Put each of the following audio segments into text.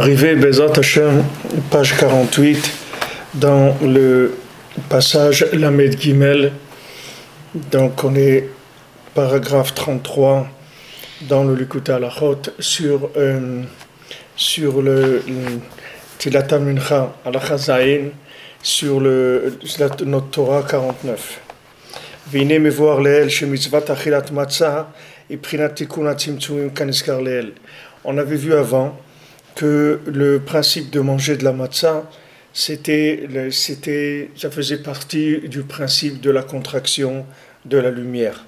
arrivé, Bezat Hashem, page 48, dans le passage Lamed Gimel. Donc on est paragraphe 33 dans le Likutei Halachot sur le Tilat Mincha Halacha Zayin, sur notre Torah 49. V'hinei mevoar leel shemitzvat achilat matzah iprinat tikun hatzimtzumim kanizkar leel. On avait vu avant que le principe de manger de la matzah, ça faisait partie du principe de la contraction de la lumière.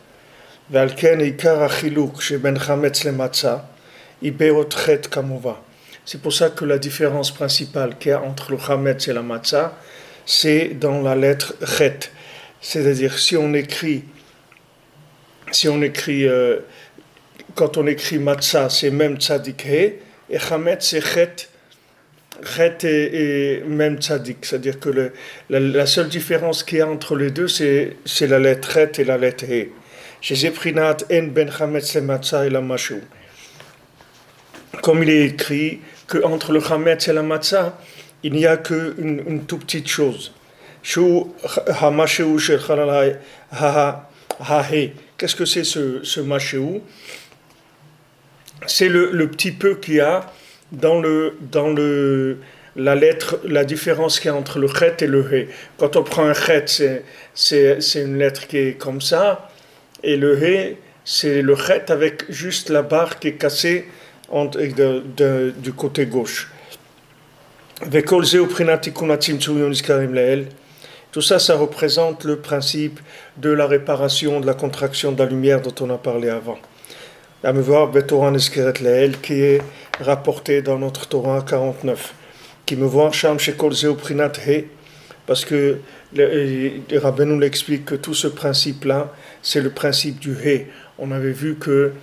C'est pour ça que la différence principale qu'il y a entre le chametz et la matzah, c'est dans la lettre chet. C'est-à-dire quand on écrit matzah, c'est même tzadik he, et chametz c'est chet et même tzadik. C'est-à-dire que la seule différence qu'il y a entre les deux, c'est la lettre chet et la lettre he. Chez Zeprinat en ben chametz le matzah et la mashou. Comme il est écrit qu'entre le chametz et la matzah, il n'y a qu'une toute petite chose. Qu'est-ce que c'est ce mashéou? C'est le petit peu qu'il y a dans la lettre, la différence qu'il y a entre le chet et le he. Quand on prend un chet, c'est une lettre qui est comme ça, et le he, c'est le chet avec juste la barre qui est cassée du côté gauche. Tout ça, ça représente le principe de la réparation, de la contraction de la lumière dont on a parlé avant. Qui est rapporté dans notre Torah 49. Qui me voit Sham Shekol Zeu Prinat He, parce que le rabbin nous l'explique que tout ce principe-là, c'est le principe du He. On avait vu que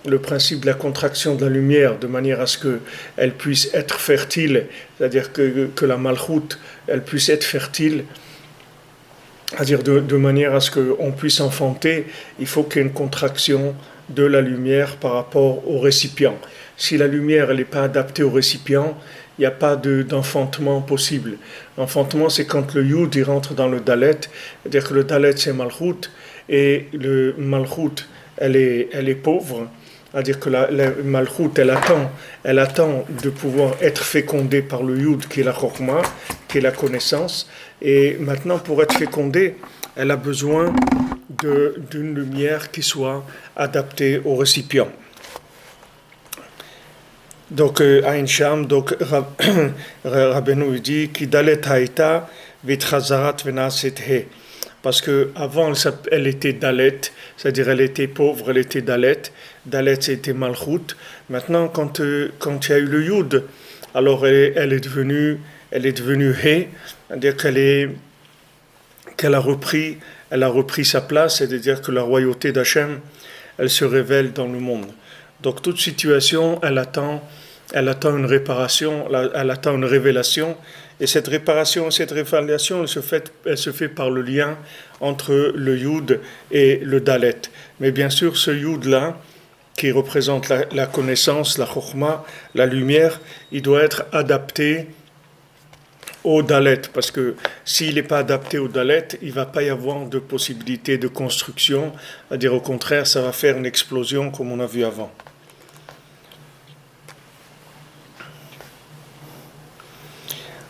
le principe de la contraction de la lumière, de manière à ce qu'elle puisse être fertile, c'est-à-dire que la malchoute, elle puisse être fertile, c'est-à-dire de manière à ce qu'on puisse enfanter, il faut qu'il y ait une contraction de la lumière par rapport au récipient. Si la lumière n'est pas adaptée au récipient, il n'y a pas d'enfantement possible. L'enfantement, c'est quand le yud il rentre dans le dalet, c'est-à-dire que le dalet c'est malchoute, et le malchoute elle est pauvre, c'est-à-dire que la malchoute elle attend de pouvoir être fécondée par le yud qui est la chokhmah, qui est la connaissance, et maintenant pour être fécondée, elle a besoin d'une lumière qui soit adaptée au récipient. Donc, Ain Sham, donc Rabbeinu dit qui dalet haïta vitchazarat venaset he. Parce qu'avant, elle était dalet, c'est-à-dire elle était pauvre, elle était dalet. Dalet, c'était malchoute. Maintenant, quand il y a eu le yud, alors elle est devenue he, c'est-à-dire qu'elle a repris sa place, c'est-à-dire que la royauté d'Hachem, elle se révèle dans le monde. Donc toute situation, elle attend une réparation, elle attend une révélation, et cette réparation, elle se fait par le lien entre le yud et le dalet. Mais bien sûr, ce yud-là, qui représente la connaissance, la chokhmah, la lumière, il doit être adapté au dalet, parce que s'il n'est pas adapté au dalet, il ne va pas y avoir de possibilité de construction, c'est-à-dire au contraire, ça va faire une explosion comme on a vu avant.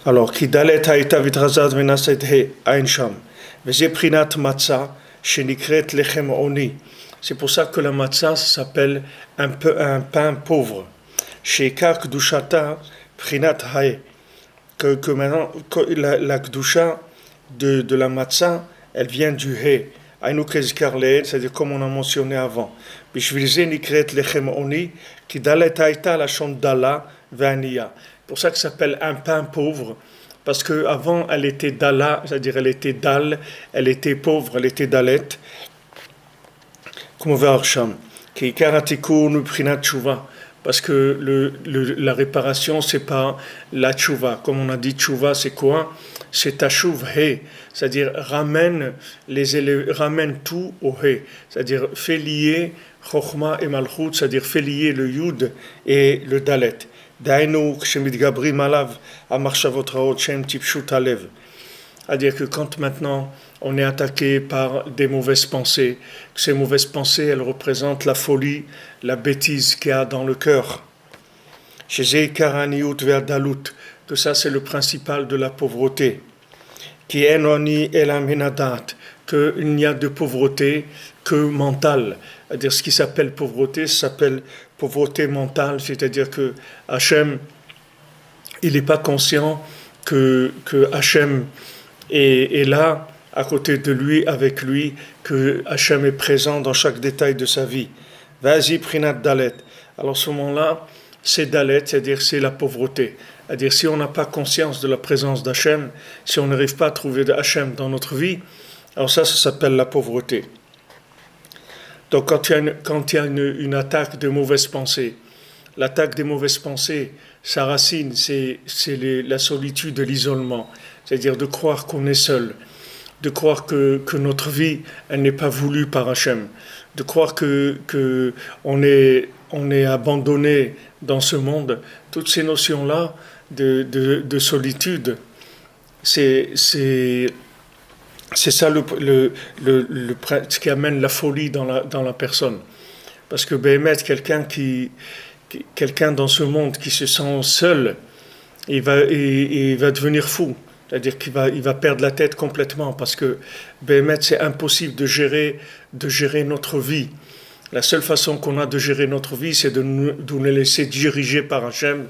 Alors, qui dalet haïta vitrazad venaset he ain sham, v'zeh prinat matzah shenikret lechem oni. C'est pour ça que la matzah s'appelle un pain pauvre. Sheikar kdushata prinat hae. Que maintenant, la kdusha de la matzah, elle vient du he. Ainu kezkar leel, c'est-à-dire comme on a mentionné avant. Bishvilze nikret lechem oni, qui dalet haïta la shon dala ve'aniya. Pour ça que ça s'appelle un pain pauvre, parce qu'avant elle était dala, c'est-à-dire elle était dal, elle était pauvre, elle était dalet. Comme on va Arsham, qui karatikun prinat tshuva, parce que la réparation c'est pas la tshuva. Comme on a dit, tshuva c'est quoi? C'est tashuv he, c'est-à-dire ramène tout au he, c'est-à-dire fait lier chokhmah et malchut, c'est-à-dire fait lier le yud et le dalet. דהיינו, כשמתגברים עליו, המחשבות רעות שהן טיפשות הלב. C'est-à-dire que quand maintenant on est attaqué par des mauvaises pensées, ces mauvaises pensées, elles représentent la folie, la bêtise qu'il y a dans le cœur. Chez Karaniut vers Dalut, que ça c'est le principal de la pauvreté. Qui est noni elaminadat, qu'il n'y a de pauvreté que mentale. C'est-à-dire ce qui s'appelle pauvreté, ça s'appelle pauvreté mentale, c'est-à-dire que Hachem, il n'est pas conscient que Hachem est là, à côté de lui, avec lui, que Hachem est présent dans chaque détail de sa vie. Vas-y, prinat dalet. Alors, ce moment-là, c'est dalet, c'est-à-dire c'est la pauvreté. C'est-à-dire, si on n'a pas conscience de la présence d'Hachem, si on n'arrive pas à trouver de Hachem dans notre vie, alors ça s'appelle la pauvreté. Donc, quand il y a une attaque de mauvaises pensées, l'attaque des mauvaises pensées, sa racine, c'est la solitude et l'isolement. C'est-à-dire de croire qu'on est seul, de croire que notre vie, elle n'est pas voulue par Hachem, de croire que on est abandonné dans ce monde. Toutes ces notions-là de solitude, c'est ça ce qui amène la folie dans la personne. Parce que Béhémet, quelqu'un dans ce monde qui se sent seul, il va devenir fou. C'est-à-dire qu'il va perdre la tête complètement parce que Béhémet, c'est impossible de gérer notre vie. La seule façon qu'on a de gérer notre vie, c'est de nous laisser diriger par Hachem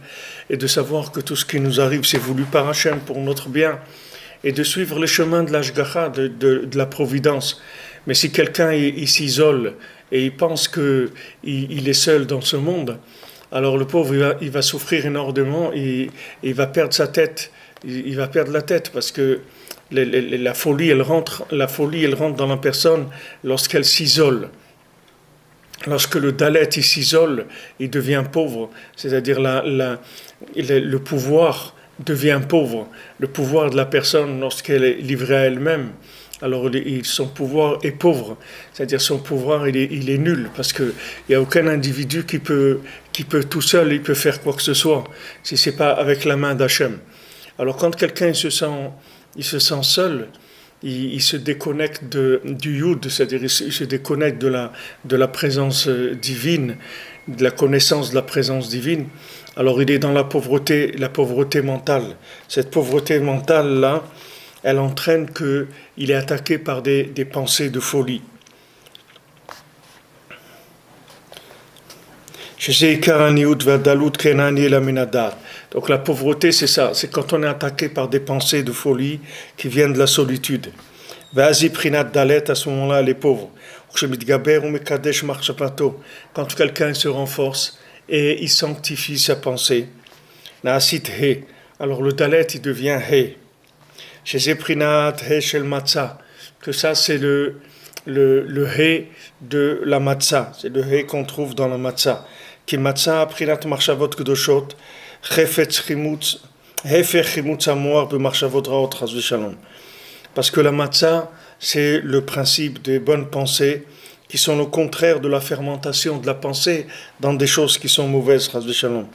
et de savoir que tout ce qui nous arrive, c'est voulu par Hachem pour notre bien et de suivre les chemins de l'Ashgacha, de la providence. Mais si quelqu'un il s'isole et il pense qu'il est seul dans ce monde, alors le pauvre, il va souffrir énormément et il va perdre sa tête. Il va perdre la tête parce que la folie, elle rentre dans la personne lorsqu'elle s'isole. Lorsque le dalet il s'isole, il devient pauvre. C'est-à-dire le pouvoir devient pauvre. Le pouvoir de la personne lorsqu'elle est livrée à elle-même, alors son pouvoir est pauvre. C'est-à-dire son pouvoir il est nul parce que il y a aucun individu qui peut tout seul, il peut faire quoi que ce soit si c'est pas avec la main d'Hachem. Alors quand quelqu'un il se sent seul, il se déconnecte du Yud, c'est-à-dire il se déconnecte de la présence divine, de la connaissance de la présence divine. Alors il est dans la pauvreté mentale. Cette pauvreté mentale-là, elle entraîne qu'il est attaqué par des pensées de folie. Donc la pauvreté, c'est ça, c'est quand on est attaqué par des pensées de folie qui viennent de la solitude. Vas-y, prinat dalet, à ce moment-là, les pauvres. Quand quelqu'un se renforce et il sanctifie sa pensée, alors le dalet, il devient he. Chez prinat he shel matzah, que ça c'est le he de la matzah, c'est le he qu'on trouve dans la matzah. Qui matzah prinat marchavot kedoshot, chefetz chimutz, hefer chimutz amoar b'marchavot raot chas v'shalom. Parce que la matzah, c'est le principe des bonnes pensées qui sont le contraire de la fermentation de la pensée dans des choses qui sont mauvaises, chas v'shalom.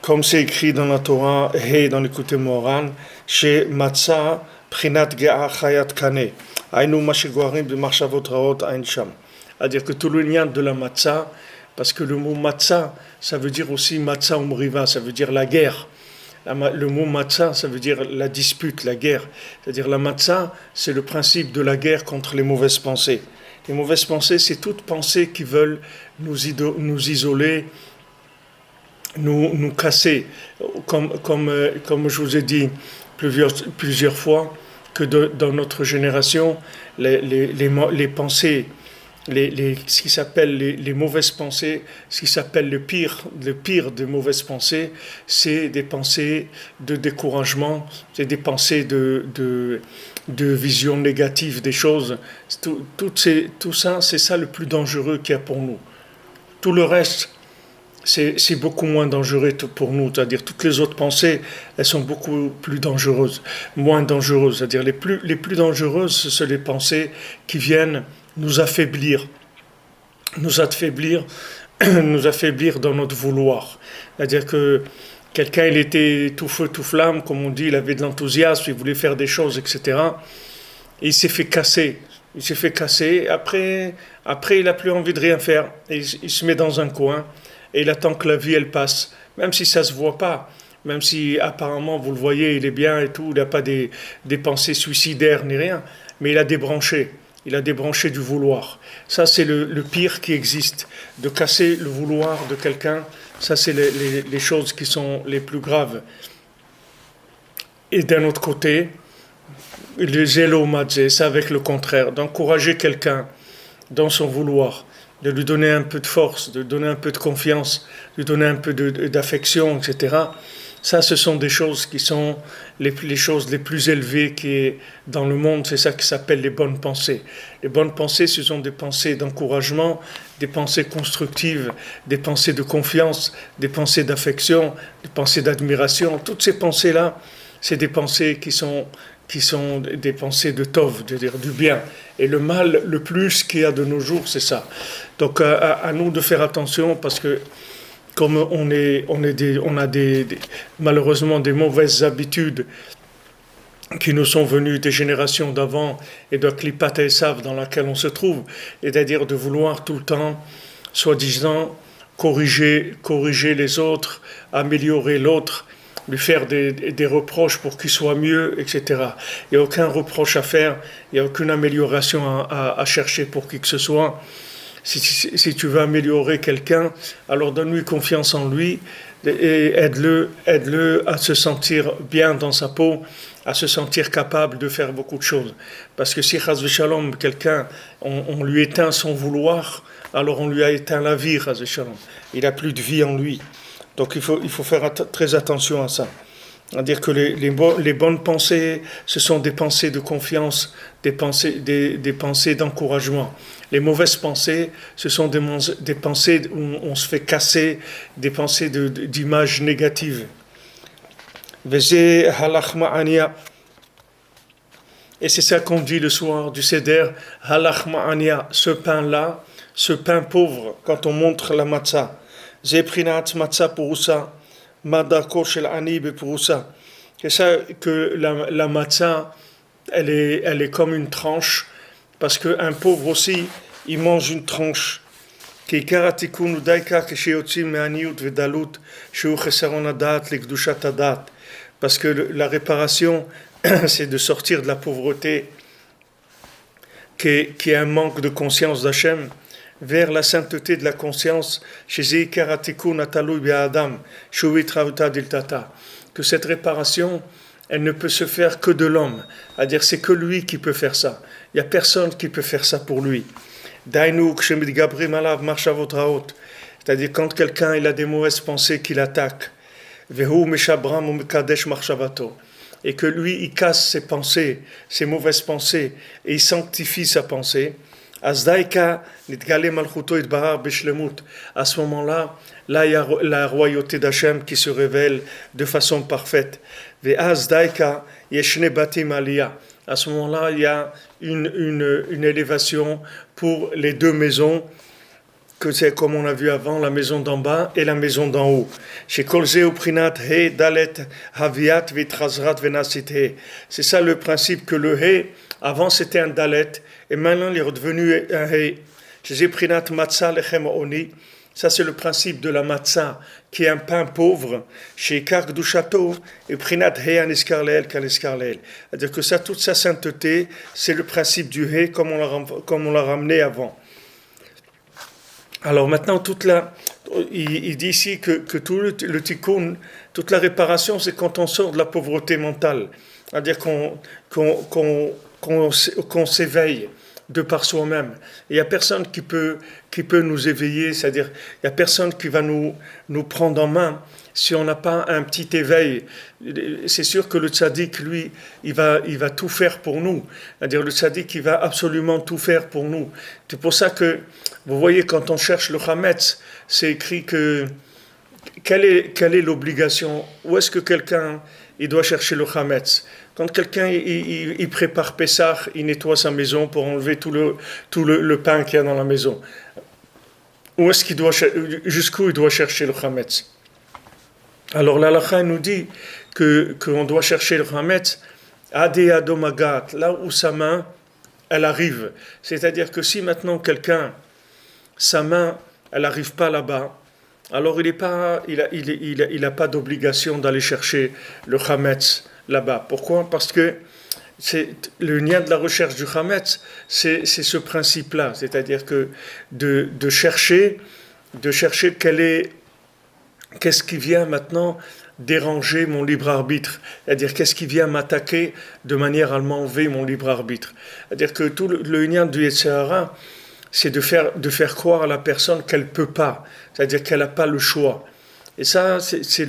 Comme c'est écrit dans la Torah, et dans l'écouté Moran, chez matzah prinat ge'a chayat kane, ainu mashiguarim b'marchavot raot ain sham. C'est-à-dire que tout le lien de la matzah, parce que le mot matzah, ça veut dire aussi matzah umriva, ça veut dire la guerre. Le mot matzah, ça veut dire la dispute, la guerre. C'est-à-dire la matzah, c'est le principe de la guerre contre les mauvaises pensées. Les mauvaises pensées, c'est toutes pensées qui veulent nous isoler, nous casser. Comme je vous ai dit plusieurs fois, que dans notre génération, les pensées, ce qui s'appelle les mauvaises pensées, ce qui s'appelle le pire des mauvaises pensées, c'est des pensées de découragement, c'est des pensées de vision négative des choses. Tout ça, c'est ça le plus dangereux qu'il y a pour nous. Tout le reste, c'est beaucoup moins dangereux pour nous. C'est-à-dire toutes les autres pensées, elles sont beaucoup plus dangereuses, moins dangereuses. C'est-à-dire les plus dangereuses, ce sont les pensées qui viennent nous affaiblir nous affaiblir dans notre vouloir. C'est-à-dire que quelqu'un, il était tout feu, tout flamme, comme on dit, il avait de l'enthousiasme, il voulait faire des choses, etc. Et il s'est fait casser. Il s'est fait casser. Après, il n'a plus envie de rien faire. Et il se met dans un coin et il attend que la vie, elle passe. Même si ça ne se voit pas. Même si apparemment, vous le voyez, il est bien et tout, il n'a pas des pensées suicidaires ni rien. Mais il a débranché. Il a débranché du vouloir. Ça, c'est le pire qui existe. De casser le vouloir de quelqu'un, ça, c'est les choses qui sont les plus graves. Et d'un autre côté, le zélo madjé, c'est avec le contraire. D'encourager quelqu'un dans son vouloir, de lui donner un peu de force, de lui donner un peu de confiance, de lui donner un peu d'affection, etc. Ça, ce sont des choses qui sont les choses les plus élevées qui est dans le monde. C'est ça qui s'appelle les bonnes pensées. Les bonnes pensées, ce sont des pensées d'encouragement, des pensées constructives, des pensées de confiance, des pensées d'affection, des pensées d'admiration. Toutes ces pensées-là, c'est des pensées qui sont des pensées de tov, de dire du bien. Et le mal, le plus qu'il y a de nos jours, c'est ça. Donc à nous de faire attention parce que comme on a malheureusement des mauvaises habitudes qui nous sont venues des générations d'avant et de Klipat Esav dans laquelle on se trouve, c'est-à-dire de vouloir tout le temps, soi-disant, corriger les autres, améliorer l'autre, lui faire des reproches pour qu'il soit mieux, etc. Il n'y a aucun reproche à faire, il n'y a aucune amélioration à chercher pour qui que ce soit. Si tu veux améliorer quelqu'un, alors donne-lui confiance en lui et aide-le à se sentir bien dans sa peau, à se sentir capable de faire beaucoup de choses. Parce que si, chas v'shalom, quelqu'un, on lui éteint son vouloir, alors on lui a éteint la vie, chas v'shalom. Il n'a plus de vie en lui. Donc il faut faire très attention à ça. C'est-à-dire que les bonnes pensées, ce sont des pensées de confiance, des pensées d'encouragement. Les mauvaises pensées, ce sont des pensées où on se fait casser, des pensées d'images négatives. Et c'est ça qu'on dit le soir du Seder, halach ma'ania, ce pain-là, ce pain pauvre, quand on montre la matzah. Zeprinat matzah pouroussa, madako shel ani bepouroussa. C'est ça que la matzah, elle est comme une tranche, parce qu'un pauvre aussi, il mange une tranche. Parce que la réparation, c'est de sortir de la pauvreté, qui est un manque de conscience d'Hachem, vers la sainteté de la conscience, que cette réparation, elle ne peut se faire que de l'homme. C'est-à-dire, c'est que lui qui peut faire ça. Il n'y a personne qui peut faire ça pour lui. C'est-à-dire, quand quelqu'un il a des mauvaises pensées qui l'attaquent, et que lui, il casse ses pensées, ses mauvaises pensées, et il sanctifie sa pensée, à ce moment-là, là il y a la royauté d'Hachem qui se révèle de façon parfaite. À ce moment-là, il y a une élévation pour les deux maisons, que c'est comme on a vu avant, la maison d'en bas et la maison d'en haut. C'est ça le principe que le He, avant c'était un Dalet, et maintenant il est redevenu un He. Ça c'est le principe de la matzah, qui est un pain pauvre, chez Kargdushato, et Prinat He an eskarleel kal eskarleel. C'est-à-dire que ça, toute sa sainteté, c'est le principe du He, comme on l'a ramené avant. Alors maintenant, il dit ici que tout le tikkun, toute la réparation, c'est quand on sort de la pauvreté mentale. C'est-à-dire qu'on s'éveille de par soi-même. Il n'y a personne qui peut nous éveiller, c'est-à-dire il n'y a personne qui va nous prendre en main si on n'a pas un petit éveil. C'est sûr que le tzaddik, lui, il va tout faire pour nous. C'est-à-dire le tzaddik, il va absolument tout faire pour nous. C'est pour ça que, vous voyez, quand on cherche le chametz, c'est écrit que quelle est l'obligation? Où est-ce que quelqu'un il doit chercher le chametz? Quand quelqu'un il prépare Pessah, il nettoie sa maison pour enlever tout le pain qu'il y a dans la maison. Où est-ce qu'il doit, jusqu'où il doit chercher le Hametz? Alors l'Halakha nous dit qu'on doit chercher le Hametz Ade Adomagat, là où sa main, elle arrive. C'est-à-dire que si maintenant quelqu'un, sa main, elle n'arrive pas là-bas, alors il a pas d'obligation d'aller chercher le Hametz là-bas. Pourquoi? Parce que c'est le lien de la recherche du Hametz, c'est ce principe-là, c'est-à-dire que de chercher qu'est-ce qui vient maintenant déranger mon libre arbitre, c'est-à-dire qu'est-ce qui vient m'attaquer de manière à m'enlever mon libre arbitre. C'est-à-dire que tout le lien du Yetzer Hara, c'est de faire croire à la personne qu'elle ne peut pas, c'est-à-dire qu'elle n'a pas le choix. Et ça, c'est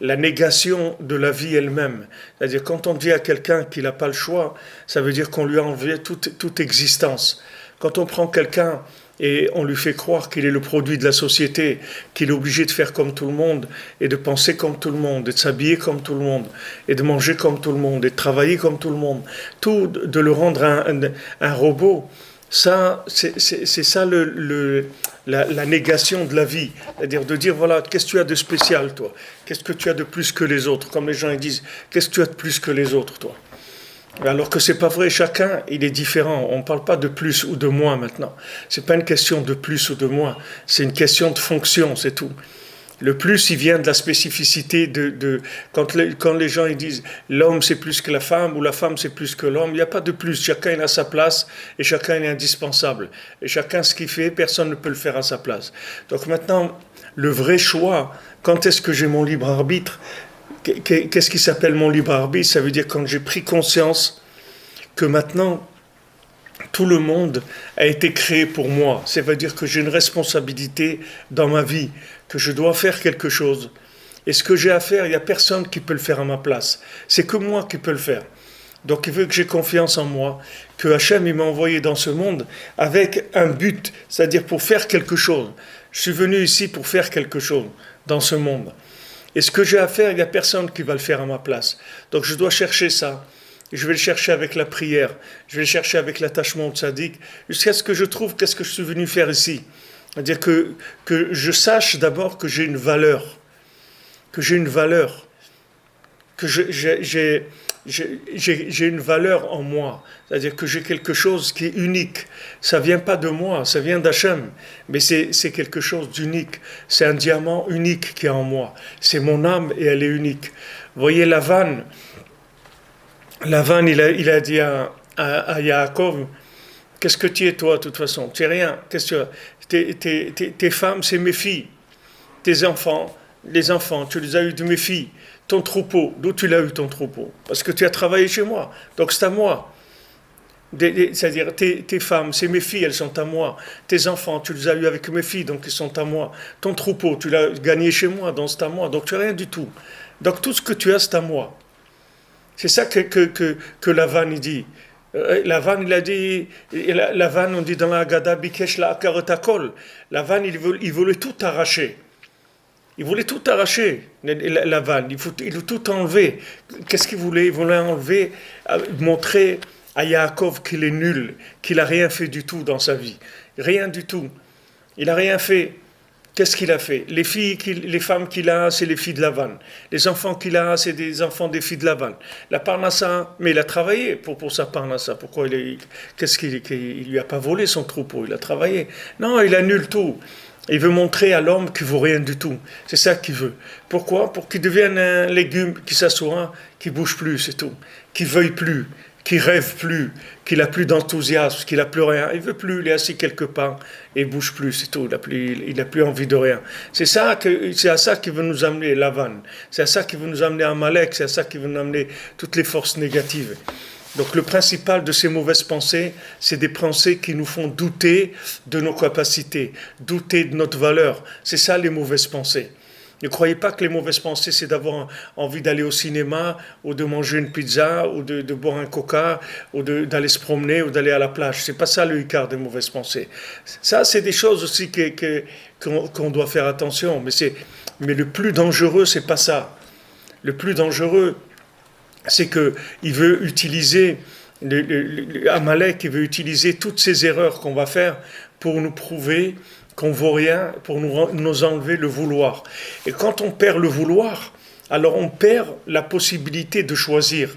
la négation de la vie elle-même. C'est-à-dire quand on dit à quelqu'un qu'il n'a pas le choix, ça veut dire qu'on lui a enlevé toute existence. Quand on prend quelqu'un et on lui fait croire qu'il est le produit de la société, qu'il est obligé de faire comme tout le monde, et de penser comme tout le monde, et de s'habiller comme tout le monde, et de manger comme tout le monde, et de travailler comme tout le monde, tout de le rendre un robot, ça, c'est ça la négation de la vie. C'est-à-dire de dire, voilà, qu'est-ce que tu as de spécial, toi? Qu'est-ce que tu as de plus que les autres? Comme les gens ils disent, qu'est-ce que tu as de plus que les autres, toi? Alors que c'est pas vrai, chacun il est différent. On ne parle pas de plus ou de moins maintenant. C'est pas une question de plus ou de moins, c'est une question de fonction, c'est tout. Le plus, il vient de la spécificité quand les gens ils disent l'homme c'est plus que la femme ou la femme c'est plus que l'homme, il n'y a pas de plus. Chacun il a sa place et chacun il est indispensable. Et chacun ce qu'il fait, personne ne peut le faire à sa place. Donc maintenant, le vrai choix, quand est-ce que j'ai mon libre arbitre? Qu'est-ce qui s'appelle mon libre arbitre? Ça veut dire quand j'ai pris conscience que maintenant tout le monde a été créé pour moi. Ça veut dire que j'ai une responsabilité dans ma vie, que je dois faire quelque chose. Et ce que j'ai à faire, il n'y a personne qui peut le faire à ma place. C'est que moi qui peux le faire. Donc il veut que j'ai confiance en moi, que Hachem il m'a envoyé dans ce monde avec un but, c'est-à-dire pour faire quelque chose. Je suis venu ici pour faire quelque chose dans ce monde. Et ce que j'ai à faire, il n'y a personne qui va le faire à ma place. Donc je dois chercher ça. Je vais le chercher avec la prière. Je vais le chercher avec l'attachement au tzaddik. Jusqu'à ce que je trouve qu'est-ce que je suis venu faire ici. C'est-à-dire que je sache d'abord que j'ai une valeur. Que j'ai une valeur. Que j'ai une valeur en moi. C'est-à-dire que j'ai quelque chose qui est unique. Ça ne vient pas de moi, ça vient d'Hachem. Mais c'est quelque chose d'unique. C'est un diamant unique qui est en moi. C'est mon âme et elle est unique. Vous voyez Lavan, il a dit à Yaakov, qu'est-ce que tu es toi de toute façon? Tu es rien. Qu'est-ce que tu as? Tes femmes, c'est mes filles. Tes enfants, les enfants, tu les as eus de mes filles. Ton troupeau, d'où tu l'as eu ton troupeau? Parce que tu as travaillé chez moi, donc c'est à moi. C'est-à-dire tes femmes, c'est mes filles, elles sont à moi. Tes enfants, tu les as eus avec mes filles, donc ils sont à moi. Ton troupeau, tu l'as gagné chez moi, donc c'est à moi. Donc tu n'as rien du tout. Donc tout ce que tu as, c'est à moi. C'est ça que Lavan il dit. Lavan il a dit, Lavan on dit dans la Haggadah, Bikesh la akarotakol. Lavan il voulait tout arracher. Il voulait tout arracher, Lavan. Il voulait tout enlever. Qu'est-ce qu'il voulait? Il voulait enlever, montrer à Yaakov qu'il est nul, qu'il n'a rien fait du tout dans sa vie. Rien du tout. Il n'a rien fait. Qu'est-ce qu'il a fait? Les femmes qu'il a, c'est les filles de Lavan. Les enfants qu'il a, c'est des enfants des filles de Lavan. La parnassa, mais il a travaillé pour sa parnassa. Pourquoi qu'est-ce qu'il lui a pas volé son troupeau? Il a travaillé. Non, il annule tout. Il veut montrer à l'homme qu'il ne vaut rien du tout. C'est ça qu'il veut. Pourquoi? Pour qu'il devienne un légume qui s'assoit, qui ne bouge plus, c'est tout. Qui ne veuille plus, qui ne rêve plus, qui n'a plus d'enthousiasme, qui n'a plus rien. Il ne veut plus, il est assis quelque part et il ne bouge plus, c'est tout. Il n'a plus envie de rien. C'est à ça qu'il veut nous amener Lavan. C'est à ça qu'il veut nous amener Amalek. C'est à ça qu'il veut nous amener toutes les forces négatives. Donc le principal de ces mauvaises pensées, c'est des pensées qui nous font douter de nos capacités, douter de notre valeur. C'est ça les mauvaises pensées. Ne croyez pas que les mauvaises pensées, c'est d'avoir envie d'aller au cinéma, ou de manger une pizza, ou de boire un coca, ou d'aller se promener, ou d'aller à la plage. C'est pas ça le quart des mauvaises pensées. Ça, c'est des choses aussi qu'on doit faire attention. Mais le plus dangereux, c'est pas ça. Le plus dangereux, c'est qu'il veut utiliser Amalek, il veut utiliser toutes ces erreurs qu'on va faire pour nous prouver qu'on vaut rien, pour nous enlever le vouloir. Et quand on perd le vouloir, alors on perd la possibilité de choisir.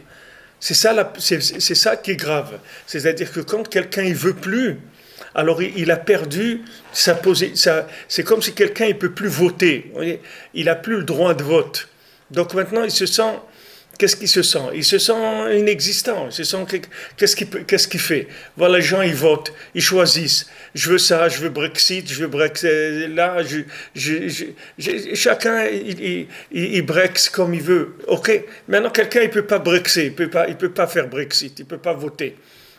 C'est ça qui est grave. C'est-à-dire que quand quelqu'un ne veut plus, alors il a perdu c'est comme si quelqu'un ne peut plus voter. Vous voyez, il n'a plus le droit de vote. Donc maintenant, il se sent. Qu'est-ce qu'il se sent? Il se sent inexistant. Il se sent qu'est-ce qu'il fait? Voilà, les gens, ils votent, ils choisissent. Je veux ça, je veux Brexit, je veux Brexit. Là, chacun, il Brex comme il veut. Ok. Maintenant, quelqu'un, il peut pas Brexit, il peut pas faire Brexit, il peut pas voter.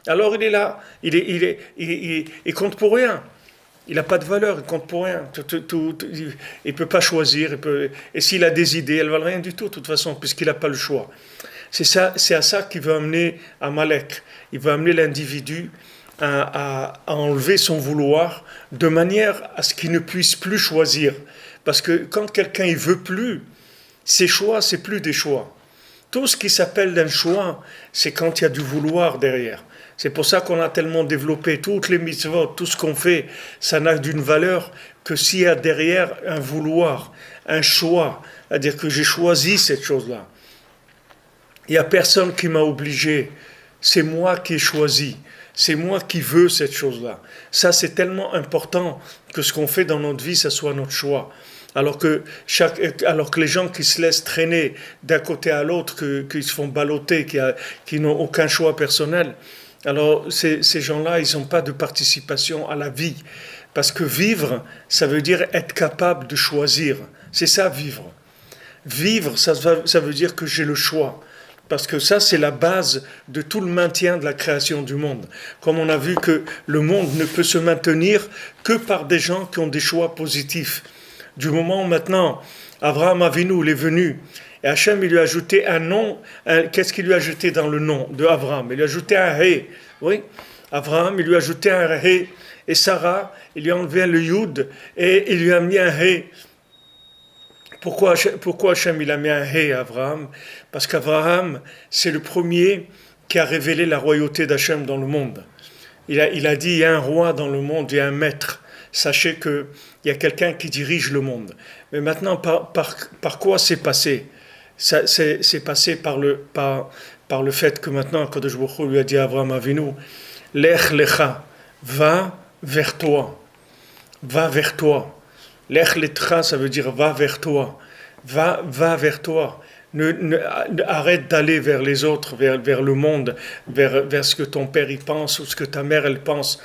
Alors, il est là, il compte pour rien. Il n'a pas de valeur, il compte pour rien. Il ne peut pas choisir. Et s'il a des idées, elles ne valent rien du tout, de toute façon, puisqu'il n'a pas le choix. C'est à ça qu'il veut amener Amalek. Il veut amener l'individu à enlever son vouloir de manière à ce qu'il ne puisse plus choisir. Parce que quand quelqu'un ne veut plus, ses choix, c'est plus des choix. Tout ce qui s'appelle un choix, c'est quand il y a du vouloir derrière. C'est pour ça qu'on a tellement développé toutes les mitzvot, tout ce qu'on fait, ça n'a d'une valeur que s'il y a derrière un vouloir, un choix, c'est-à-dire que j'ai choisi cette chose-là. Il n'y a personne qui m'a obligé, c'est moi qui ai choisi, c'est moi qui veux cette chose-là. Ça, c'est tellement important que ce qu'on fait dans notre vie, ça soit notre choix. Alors que les gens qui se laissent traîner d'un côté à l'autre, qui se font balloter, qui n'ont aucun choix personnel, alors ces gens-là, ils n'ont pas de participation à la vie. Parce que vivre, ça veut dire être capable de choisir. C'est ça, vivre. Vivre, ça veut dire que j'ai le choix. Parce que ça, c'est la base de tout le maintien de la création du monde. Comme on a vu que le monde ne peut se maintenir que par des gens qui ont des choix positifs. Du moment où maintenant, Abraham Avinu, il est venu, et Hachem, il lui a ajouté un nom. Qu'est-ce qu'il lui a ajouté dans le nom de Abraham? Il lui a ajouté un Hé. Oui. Abraham, il lui a ajouté un Hé. Et Sarah, il lui a enlevé le Yud et il lui a mis un Hé. Pourquoi Hachem, il a mis un Hé à Abraham? Parce qu'Abraham, c'est le premier qui a révélé la royauté d'Hachem dans le monde. Il a dit, il y a un roi dans le monde, il y a un maître. Sachez qu'il y a quelqu'un qui dirige le monde. Mais maintenant, par quoi c'est passé? C'est passé par le fait que maintenant, Kadosh Baruch Hu lui a dit à Abraham Avinu, Lech lecha, va vers toi. Va vers toi. Lech lecha, ça veut dire va vers toi. Va vers toi. Arrête d'aller vers les autres, vers le monde, vers ce que ton père y pense, ou ce que ta mère elle pense,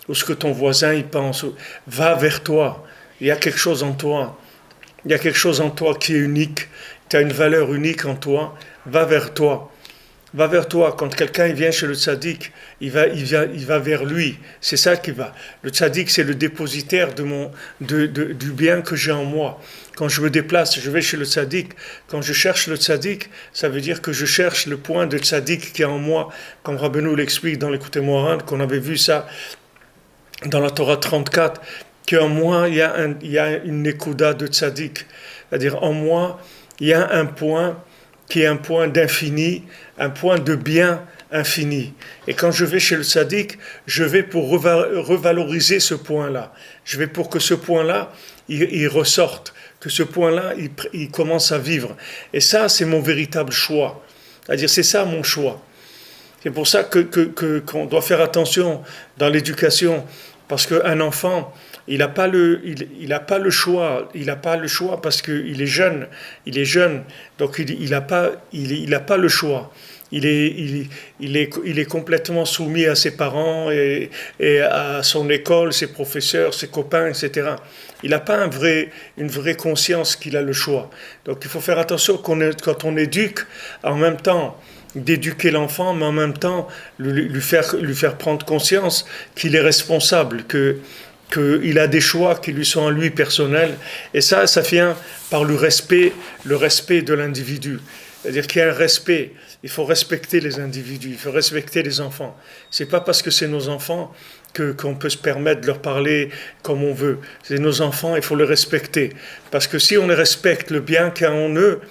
ou ce que ton voisin y pense. Va vers toi. Il y a quelque chose en toi. Il y a quelque chose en toi qui est unique. Tu as une valeur unique en toi. Va vers toi. Va vers toi. Quand quelqu'un vient chez le tzaddik, il va vers lui. C'est ça qui va. Le tzaddik, c'est le dépositaire du bien que j'ai en moi. Quand je me déplace, je vais chez le tzaddik. Quand je cherche le tzaddik, ça veut dire que je cherche le point de tzaddik qui est en moi. Comme Rabbeinu l'explique dans l'Écoute Moharan, qu'on avait vu ça dans la Torah 34, qu'en moi, il y a une nekuda de tzaddik. C'est-à-dire, en moi, il y a un point qui est un point d'infini, un point de bien infini. Et quand je vais chez le tzaddik, je vais pour revaloriser ce point-là. Je vais pour que ce point-là, il ressorte, que ce point-là, il commence à vivre. Et ça, c'est mon véritable choix. C'est-à-dire, c'est ça mon choix. C'est pour ça qu'on doit faire attention dans l'éducation, parce qu'un enfant, il n'a pas le choix. Il n'a pas le choix parce qu'il est jeune. Il est jeune, donc il n'a pas le choix. Il est complètement soumis à ses parents et à son école, ses professeurs, ses copains, etc. Il n'a pas une vraie conscience qu'il a le choix. Donc il faut faire attention quand on éduque, en même temps d'éduquer l'enfant, mais en même temps lui faire prendre conscience qu'il est responsable, qu'il a des choix qui lui sont à lui personnels. Et ça vient par le respect de l'individu. C'est-à-dire qu'il y a un respect. Il faut respecter les individus, il faut respecter les enfants. C'est pas parce que c'est nos enfants qu'on peut se permettre de leur parler comme on veut. C'est nos enfants, il faut les respecter. Parce que si on les respecte, le bien qu'il y a en eux,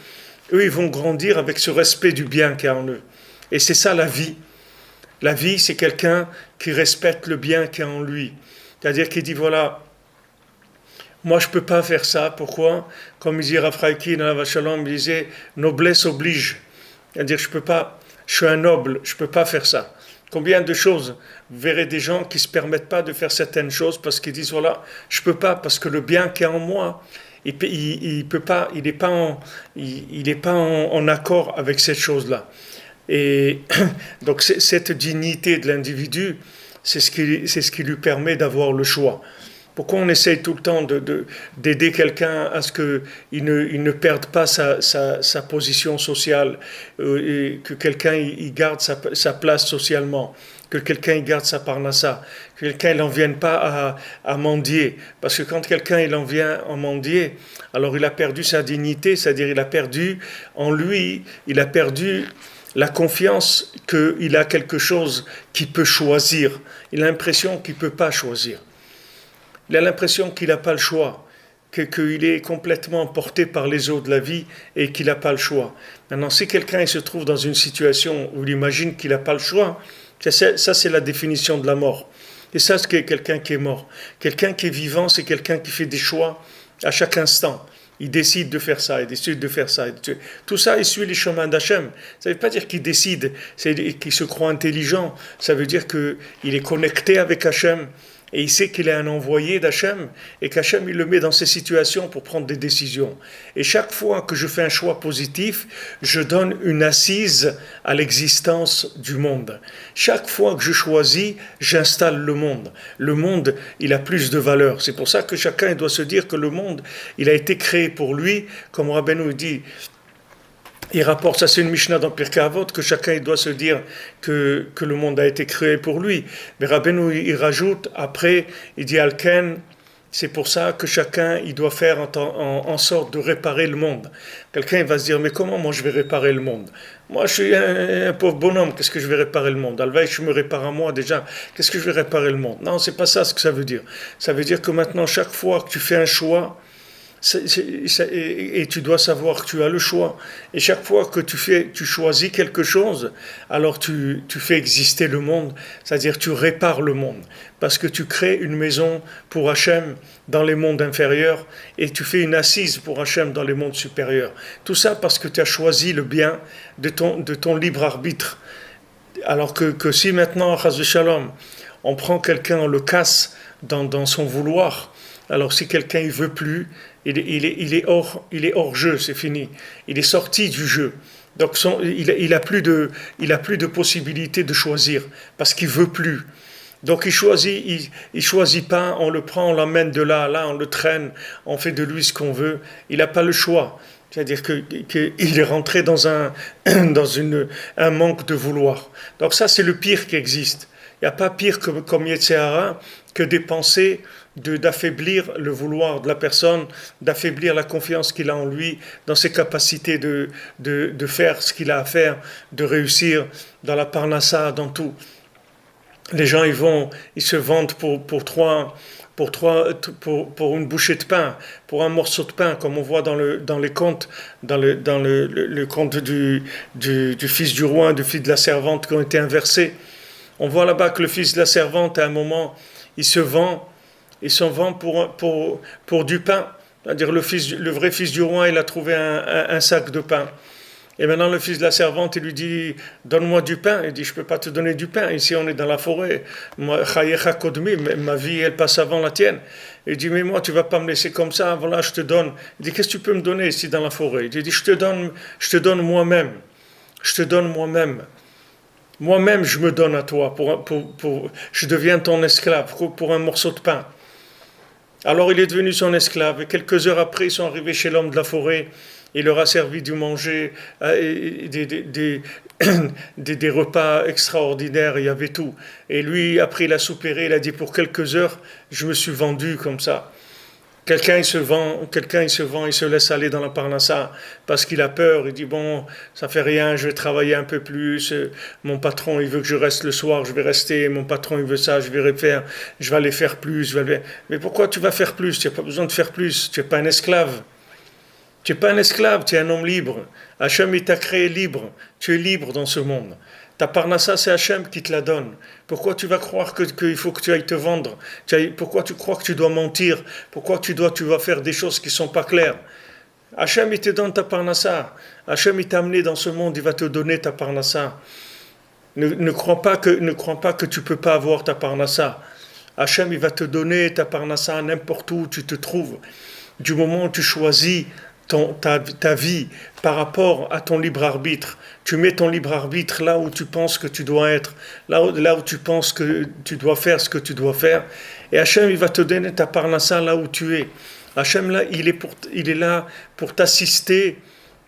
ils vont grandir avec ce respect du bien qu'il y a en eux. Et c'est ça la vie. La vie, c'est quelqu'un qui respecte le bien qui est en lui. C'est-à-dire qu'il dit, voilà, moi je ne peux pas faire ça. Pourquoi? Comme il dit Rav Chaiki dans la Vachalom, il disait, noblesse oblige. C'est-à-dire, je peux pas, je suis un noble, je ne peux pas faire ça. Combien de choses, vous verrez des gens qui ne se permettent pas de faire certaines choses parce qu'ils disent, voilà, je ne peux pas, parce que le bien qui est en moi, il peut pas, il est pas en accord avec cette chose-là. Et donc cette dignité de l'individu, c'est ce qui lui permet d'avoir le choix. Pourquoi on essaye tout le temps d'aider quelqu'un à ce qu'il ne perde pas sa position sociale, et que quelqu'un il garde sa place socialement, que quelqu'un il garde sa parnassa, que quelqu'un il n'en vienne pas à mendier. Parce que quand quelqu'un il en vient à mendier, alors il a perdu sa dignité, c'est-à-dire il a perdu en lui, il a perdu la confiance qu'il a quelque chose qu'il peut choisir. Il a l'impression qu'il ne peut pas choisir. Il a l'impression qu'il n'a pas le choix, qu'il est complètement porté par les eaux de la vie et qu'il n'a pas le choix. Maintenant, si quelqu'un il se trouve dans une situation où il imagine qu'il n'a pas le choix, ça c'est la définition de la mort. Et ça, c'est quelqu'un qui est mort. Quelqu'un qui est vivant, c'est quelqu'un qui fait des choix à chaque instant. Il décide de faire ça, il décide de faire ça. Tout ça, il suit les chemins d'Hachem. Ça ne veut pas dire qu'il décide, qu'il se croit intelligent. Ça veut dire qu'il est connecté avec Hachem. Et il sait qu'il est un envoyé d'Hachem et qu'Hachem il le met dans ces situations pour prendre des décisions. Et chaque fois que je fais un choix positif, je donne une assise à l'existence du monde. Chaque fois que je choisis, j'installe le monde. Le monde, il a plus de valeur. C'est pour ça que chacun il doit se dire que le monde, il a été créé pour lui, comme Rabbeinu dit. Il rapporte, ça c'est une Mishnah dans Pirkei Avot, que chacun il doit se dire que le monde a été créé pour lui. Mais Rabbeinu il rajoute, après, il dit Alken, c'est pour ça que chacun il doit faire en sorte de réparer le monde. Quelqu'un il va se dire, mais comment moi je vais réparer le monde? Moi je suis un pauvre bonhomme, qu'est-ce que je vais réparer le monde? Alvaï, je me répare à moi déjà, qu'est-ce que je vais réparer le monde? Non, c'est pas ça ce que ça veut dire. Ça veut dire que maintenant, chaque fois que tu fais un choix, et tu dois savoir que tu as le choix. Et chaque fois que tu choisis quelque chose, alors tu fais exister le monde, c'est-à-dire tu répares le monde. Parce que tu crées une maison pour Hachem dans les mondes inférieurs et tu fais une assise pour Hachem dans les mondes supérieurs. Tout ça parce que tu as choisi le bien de ton libre arbitre. Alors que si maintenant, Chas v'Shalom, on prend quelqu'un, on le casse dans son vouloir, alors si quelqu'un ne veut plus, il est hors jeu, c'est fini. Il est sorti du jeu. Donc il a plus de possibilité de choisir parce qu'il veut plus. Donc il choisit pas, on le prend, on l'emmène de là à là, on le traîne, on fait de lui ce qu'on veut. Il n'a pas le choix. C'est-à-dire qu'il est rentré dans un manque de vouloir. Donc ça, c'est le pire qui existe. Il n'y a pas pire comme Yetzirah que des pensées d'affaiblir le vouloir de la personne, d'affaiblir la confiance qu'il a en lui, dans ses capacités de faire ce qu'il a à faire, de réussir dans la parnassa, dans tout. Les gens, ils se vendent pour une bouchée de pain, pour un morceau de pain, comme on voit dans les contes, dans le conte du fils du roi, du fils de la servante qui ont été inversés. On voit là-bas que le fils de la servante, à un moment, il se vend pour du pain. C'est-à-dire le vrai fils du roi, il a trouvé un sac de pain. Et maintenant, le fils de la servante, il lui dit, donne-moi du pain. Il dit, je ne peux pas te donner du pain. Ici, on est dans la forêt. Ma vie, elle passe avant la tienne. Il dit, mais moi, tu ne vas pas me laisser comme ça. Voilà, je te donne. Il dit, qu'est-ce que tu peux me donner ici dans la forêt? Il dit, je te donne moi-même. Je te donne moi-même. Moi-même, je me donne à toi. Je deviens ton esclave pour un morceau de pain. Alors, il est devenu son esclave. Et quelques heures après, ils sont arrivés chez l'homme de la forêt. Il leur a servi du manger, des repas extraordinaires, il y avait tout. Et lui, après, il a soupiré, il a dit, pour quelques heures, je me suis vendu comme ça. Quelqu'un, il se vend, il se laisse aller dans la parnassa parce qu'il a peur, il dit, bon, ça fait rien, je vais travailler un peu plus, mon patron, il veut que je reste le soir, je vais rester, mon patron, il veut ça, je vais aller faire plus. Mais pourquoi tu vas faire plus? Tu n'as pas besoin de faire plus, tu n'es pas un esclave. Tu n'es pas un esclave, tu es un homme libre. Hachem, il t'a créé libre. Tu es libre dans ce monde. Ta parnassa, c'est Hachem qui te la donne. Pourquoi tu vas croire qu'il faut que tu ailles te vendre? Pourquoi tu crois que tu dois mentir? Pourquoi tu vas faire des choses qui ne sont pas claires? Hachem, il te donne ta parnassa. Hachem, il t'a amené dans ce monde, il va te donner ta parnassa. Ne crois pas que tu ne peux pas avoir ta parnassa. Hachem, il va te donner ta parnassa n'importe où tu te trouves. Du moment où tu choisis ta vie par rapport à ton libre arbitre, tu mets ton libre arbitre là où tu penses que tu dois être, là où tu penses que tu dois faire ce que tu dois faire, et Hachem, il va te donner ta parnassa là où tu es. Hachem, là, il est là pour t'assister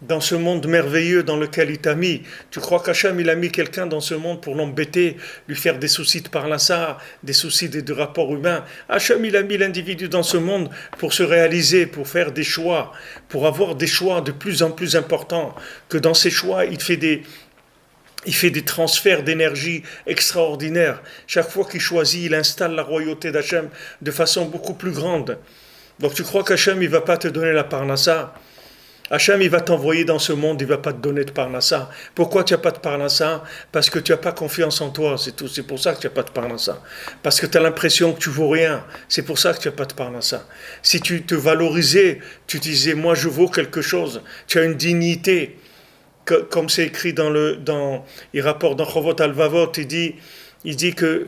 dans ce monde merveilleux dans lequel il t'a mis. Tu crois qu'Hachem, il a mis quelqu'un dans ce monde pour l'embêter, lui faire des soucis de parnassa, des soucis de rapports humains. Hachem, il a mis l'individu dans ce monde pour se réaliser, pour faire des choix, pour avoir des choix de plus en plus importants, que dans ces choix, il fait des transferts d'énergie extraordinaires. Chaque fois qu'il choisit, il installe la royauté d'Hachem de façon beaucoup plus grande. Donc tu crois qu'Hachem, il ne va pas te donner la parnassa? Hachem, il va t'envoyer dans ce monde, il ne va pas te donner de parnassa. Pourquoi tu n'as pas de parnassa? Parce que tu n'as pas confiance en toi, c'est tout. C'est pour ça que tu n'as pas de parnassa. Parce que tu as l'impression que tu ne vaux rien. C'est pour ça que tu n'as pas de parnassa. Si tu te valorisais, tu disais, moi je vaux quelque chose, tu as une dignité. Comme c'est écrit il rapporte dans Chovot Alvavot, il dit que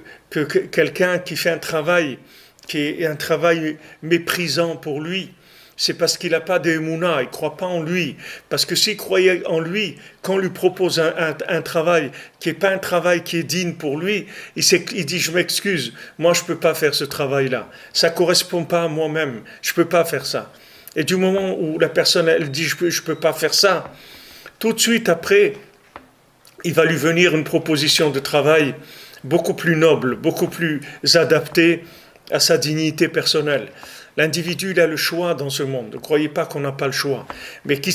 quelqu'un qui fait un travail, qui est un travail méprisant pour lui, c'est parce qu'il n'a pas d'émouna, il ne croit pas en lui. Parce que s'il croyait en lui, quand on lui propose un travail qui n'est pas un travail qui est digne pour lui, il dit, je m'excuse, moi je ne peux pas faire ce travail-là. Ça ne correspond pas à moi-même, je ne peux pas faire ça. Et du moment où la personne, elle dit, je peux pas faire ça, tout de suite après, il va lui venir une proposition de travail beaucoup plus noble, beaucoup plus adaptée à sa dignité personnelle. L'individu, il a le choix dans ce monde. Ne croyez pas qu'on n'a pas le choix. Mais qui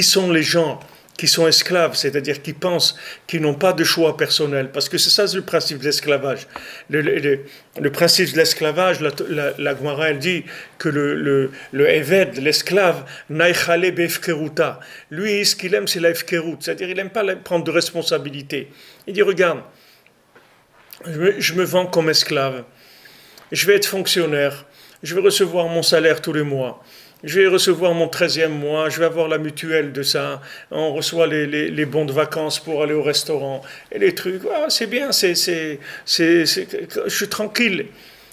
sont les gens qui sont esclaves, c'est-à-dire qui pensent qu'ils n'ont pas de choix personnel? Parce que c'est ça le principe de l'esclavage. Le principe de l'esclavage, la Gemara, elle dit que le Eved, l'esclave, naïchale befkeruta. Lui, ce qu'il aime, c'est la efkerut, c'est-à-dire il n'aime pas prendre de responsabilité. Il dit, regarde, je me vends comme esclave, je vais être fonctionnaire, je vais recevoir mon salaire tous les mois, je vais recevoir mon 13e mois, je vais avoir la mutuelle de ça, on reçoit les bons de vacances pour aller au restaurant, et les trucs, c'est bien, je suis tranquille,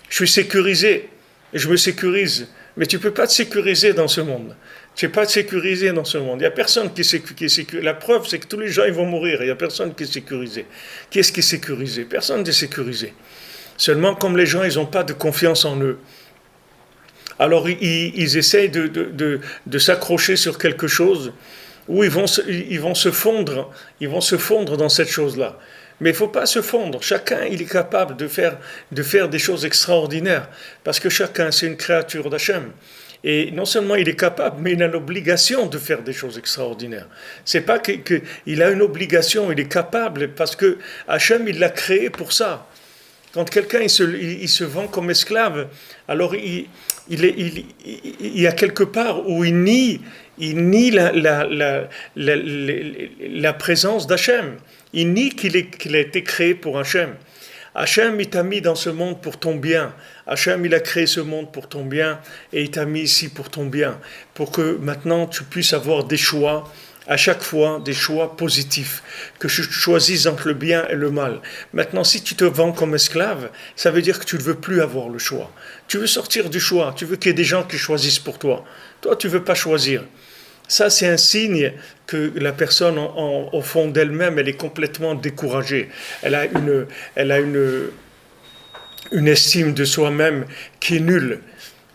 je suis sécurisé, et je me sécurise. Mais tu ne peux pas te sécuriser dans ce monde. Tu ne peux pas te sécuriser dans ce monde. Il n'y a personne qui est sécurisé. La preuve, c'est que tous les gens ils vont mourir, il n'y a personne qui est sécurisé. Qui est-ce qui est sécurisé? Personne n'est sécurisé. Seulement, comme les gens, ils n'ont pas de confiance en eux, alors ils essayent de s'accrocher sur quelque chose où ils vont se fondre dans cette chose-là. Mais il ne faut pas se fondre. Chacun, il est capable de faire des choses extraordinaires, parce que chacun, c'est une créature d'Hachem. Et non seulement il est capable, mais il a l'obligation de faire des choses extraordinaires. C'est pas qu'il a une obligation, il est capable, parce que Hachem, il l'a créé pour ça. Quand quelqu'un il se vend comme esclave, alors il y a quelque part où il nie la présence d'Hachem. Il nie qu'il a été créé pour Hachem. Hachem, il t'a mis dans ce monde pour ton bien. Hachem, il a créé ce monde pour ton bien et il t'a mis ici pour ton bien. Pour que maintenant tu puisses avoir des choix, à chaque fois des choix positifs, que tu choisisses entre le bien et le mal. Maintenant, si tu te vends comme esclave, ça veut dire que tu ne veux plus avoir le choix. Tu veux sortir du choix, tu veux qu'il y ait des gens qui choisissent pour toi. Toi, tu ne veux pas choisir. Ça, c'est un signe que la personne, au fond d'elle-même, elle est complètement découragée. Elle a une estime de soi-même qui est nulle.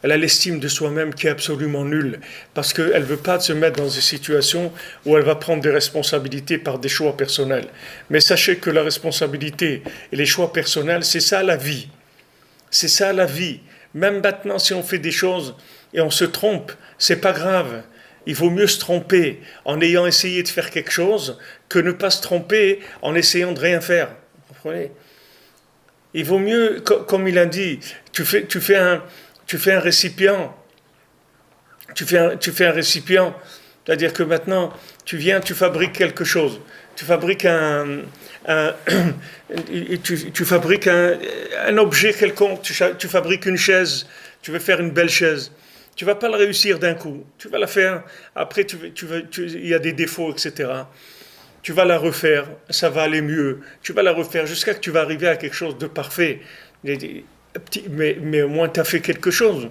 Elle a l'estime de soi-même qui est absolument nulle, parce qu'elle ne veut pas se mettre dans des situations où elle va prendre des responsabilités par des choix personnels. Mais sachez que la responsabilité et les choix personnels, c'est ça la vie. C'est ça la vie. Même maintenant, si on fait des choses et on se trompe, c'est pas grave. Il vaut mieux se tromper en ayant essayé de faire quelque chose que ne pas se tromper en essayant de rien faire. Vous comprenez? Il vaut mieux, comme il a dit, tu fais un récipient, C'est-à-dire que maintenant, tu viens, tu fabriques quelque chose. Tu fabriques un- tu fabriques un objet quelconque, tu fabriques une chaise, tu veux faire une belle chaise. Tu vas pas le réussir d'un coup. Tu vas la faire, après il y a des défauts, etc. Tu vas la refaire, ça va aller mieux. Tu vas la refaire jusqu'à que tu vas arriver à quelque chose de parfait. Mais au moins tu as fait quelque chose.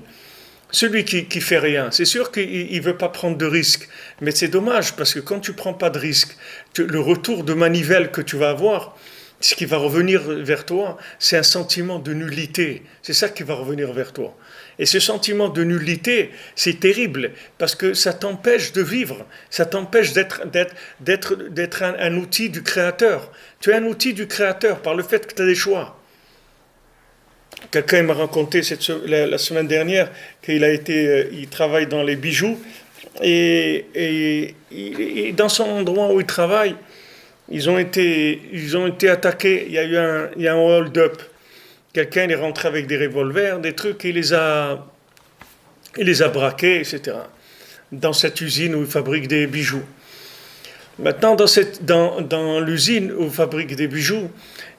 Celui qui fait rien, c'est sûr qu'il ne veut pas prendre de risques. Mais c'est dommage parce que quand tu prends pas de risques, le retour de manivelle que tu vas avoir, ce qui va revenir vers toi, c'est un sentiment de nullité. C'est ça qui va revenir vers toi. Et ce sentiment de nullité, c'est terrible parce que ça t'empêche de vivre. Ça t'empêche d'être un outil du Créateur. Tu es un outil du Créateur par le fait que tu as des choix. Quelqu'un m'a raconté la semaine dernière il travaille dans les bijoux et dans son endroit où il travaille, ils ont été attaqués. Il y a un hold-up. Quelqu'un est rentré avec des revolvers, des trucs, et il les a braqués, etc. Dans cette usine où il fabrique des bijoux. Maintenant, dans l'usine où il fabrique des bijoux,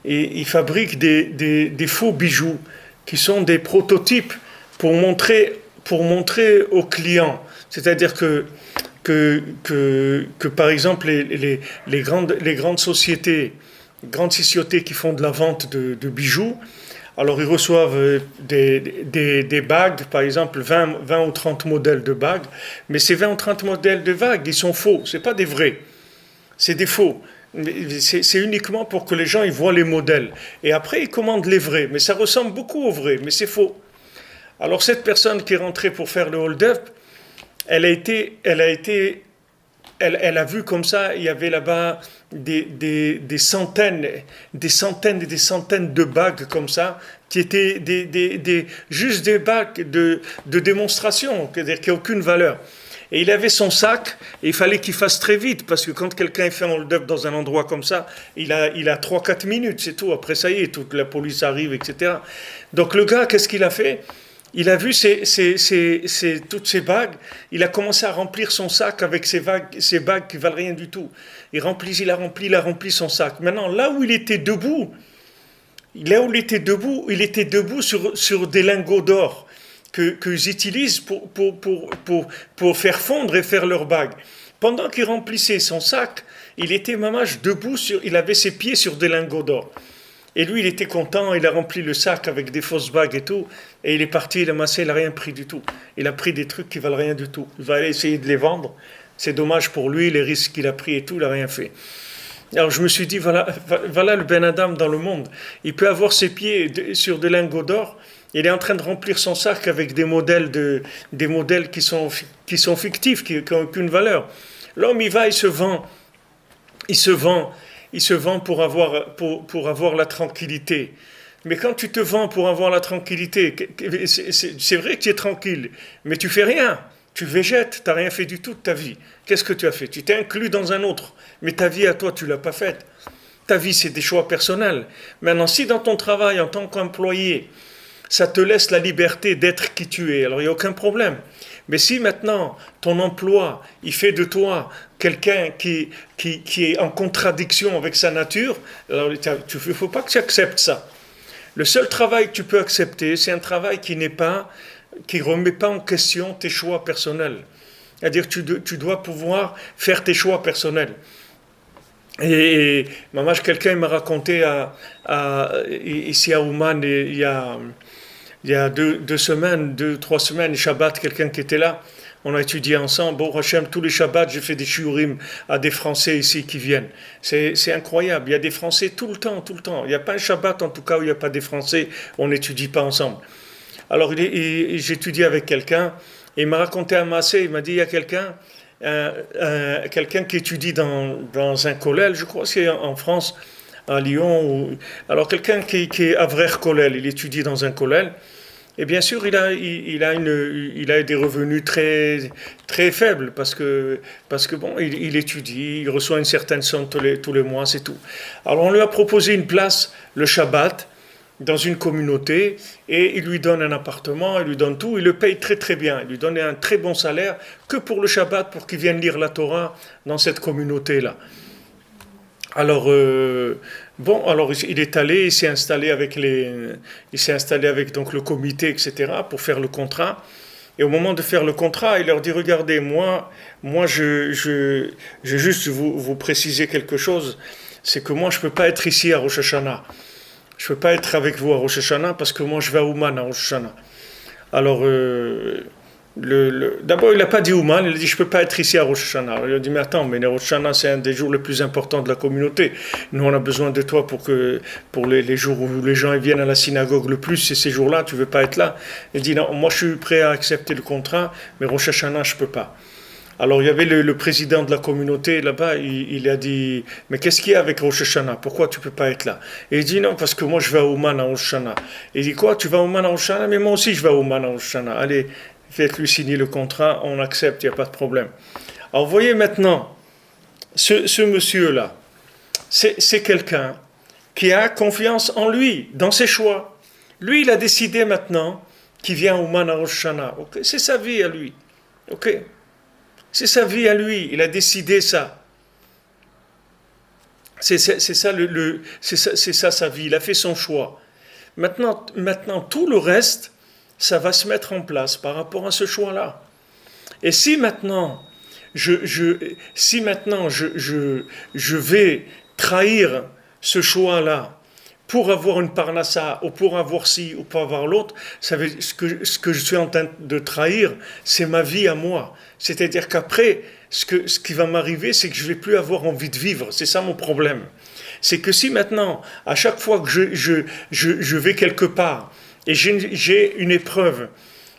il fabrique des faux bijoux qui sont des prototypes pour montrer aux clients. C'est-à-dire que par exemple, les grandes sociétés qui font de la vente de bijoux, alors ils reçoivent des bagues, par exemple 20 ou 30 modèles de bagues, mais ces 20 ou 30 modèles de bagues, ils sont faux, ce n'est pas des vrais. C'est des faux. C'est uniquement pour que les gens ils voient les modèles. Et après, ils commandent les vrais. Mais ça ressemble beaucoup aux vrais, mais c'est faux. Alors cette personne qui est rentrée pour faire le hold-up, elle a vu comme ça, il y avait là-bas des centaines et des centaines de bagues comme ça, qui étaient juste des bagues de démonstration, c'est-à-dire qui n'ont aucune valeur. Et il avait son sac, et il fallait qu'il fasse très vite, parce que quand quelqu'un fait un hold-up dans un endroit comme ça, il a 3-4 minutes, c'est tout. Après, ça y est, toute la police arrive, etc. Donc le gars, qu'est-ce qu'il a fait? Il a vu toutes ces bagues, il a commencé à remplir son sac avec ces bagues qui valent rien du tout. Il a rempli son sac. Maintenant, là où il était debout, il était debout sur des lingots d'or qu'ils utilisent pour faire fondre et faire leurs bagues. Pendant qu'il remplissait son sac, il était mamache debout, il avait ses pieds sur des lingots d'or. Et lui, il était content, il a rempli le sac avec des fausses bagues et tout, et il est parti, il a massé, il n'a rien pris du tout. Il a pris des trucs qui valent rien du tout. Il va aller essayer de les vendre. C'est dommage pour lui, les risques qu'il a pris et tout, il n'a rien fait. Alors je me suis dit, voilà le Ben Adam dans le monde. Il peut avoir ses pieds sur des lingots d'or. Il est en train de remplir son sac avec des modèles qui sont fictifs, qui n'ont aucune valeur. L'homme, il va, il se vend pour avoir la tranquillité. Mais quand tu te vends pour avoir la tranquillité, c'est vrai que tu es tranquille, mais tu fais rien. Tu végètes, tu n'as rien fait du tout de ta vie. Qu'est-ce que tu as fait? Tu t'es inclus dans un autre, mais ta vie à toi, tu ne l'as pas faite. Ta vie, c'est des choix personnels. Maintenant, si dans ton travail, en tant qu'employé, ça te laisse la liberté d'être qui tu es, alors il n'y a aucun problème. Mais si maintenant, ton emploi, il fait de toi quelqu'un qui est en contradiction avec sa nature, alors il ne faut pas que tu acceptes ça. Le seul travail que tu peux accepter, c'est un travail qui remet pas en question tes choix personnels. C'est-à-dire que tu dois pouvoir faire tes choix personnels. Et quelqu'un m'a raconté ici à Ouman, il y a 3 semaines, Shabbat, quelqu'un qui était là, on a étudié ensemble. Bon, Hachem, tous les Shabbats, j'ai fait des shiurim à des Français ici qui viennent. C'est incroyable. Il y a des Français tout le temps. Il n'y a pas un Shabbat, en tout cas, où il n'y a pas des Français, on n'étudie pas ensemble. Alors, j'étudiais avec quelqu'un, et il m'a raconté un massé, il m'a dit, il y a quelqu'un qui étudie dans un collège, je crois que c'est en France, à Lyon. Alors, quelqu'un qui est avrer collège, il étudie dans un collège. Et bien sûr, il a des revenus très, très faibles parce que bon, il étudie, il reçoit une certaine somme tous les mois, c'est tout. Alors on lui a proposé une place le Shabbat dans une communauté et il lui donne un appartement, il lui donne tout, il le paye très très bien, il lui donne un très bon salaire que pour le Shabbat, pour qu'il vienne lire la Torah dans cette communauté-là. Alors, alors il est allé, il s'est installé avec donc le comité, etc., pour faire le contrat. Et au moment de faire le contrat, il leur dit, regardez, moi je juste vous préciser quelque chose, c'est que moi je peux pas être ici à Rosh Hashanah. Je peux pas être avec vous à Rosh Hashanah parce que moi je vais à Ouman à Rosh Hashanah. Alors, d'abord, il n'a pas dit Ouman, il a dit je ne peux pas être ici à Rosh Hashanah. Alors, il a dit mais attends, mais Rosh Hashanah c'est un des jours les plus importants de la communauté. Nous on a besoin de toi pour les jours où les gens viennent à la synagogue le plus, c'est ces jours-là, tu ne veux pas être là. Il dit non, moi je suis prêt à accepter le contrat, mais Rosh Hashanah je ne peux pas. Alors il y avait le président de la communauté là-bas, il a dit mais qu'est-ce qu'il y a avec Rosh Hashanah? Pourquoi tu ne peux pas être là? Et il dit non, parce que moi je vais à Ouman à Rosh Hashanah. Et il dit quoi? Tu vas à Ouman à Rosh Hashanah? Mais moi aussi je vais à Ouman à Rosh Hashanah. Allez, faites-lui signer le contrat, on accepte, il n'y a pas de problème. Alors vous voyez maintenant, ce monsieur-là, c'est quelqu'un qui a confiance en lui, dans ses choix. Lui, il a décidé maintenant qu'il vient à Ouman à Rosh Hashanah. Okay? C'est sa vie à lui. Ok? C'est sa vie à lui, il a décidé ça. C'est ça sa vie, il a fait son choix. Maintenant, tout le reste, ça va se mettre en place par rapport à ce choix-là. Et si maintenant, je vais trahir ce choix-là pour avoir une parnassa, ou pour avoir ci, ou pour avoir l'autre, ce que je suis en train de trahir, c'est ma vie à moi. C'est-à-dire qu'après, ce qui va m'arriver, c'est que je ne vais plus avoir envie de vivre. C'est ça mon problème. C'est que si maintenant, à chaque fois que je vais quelque part, et j'ai une épreuve,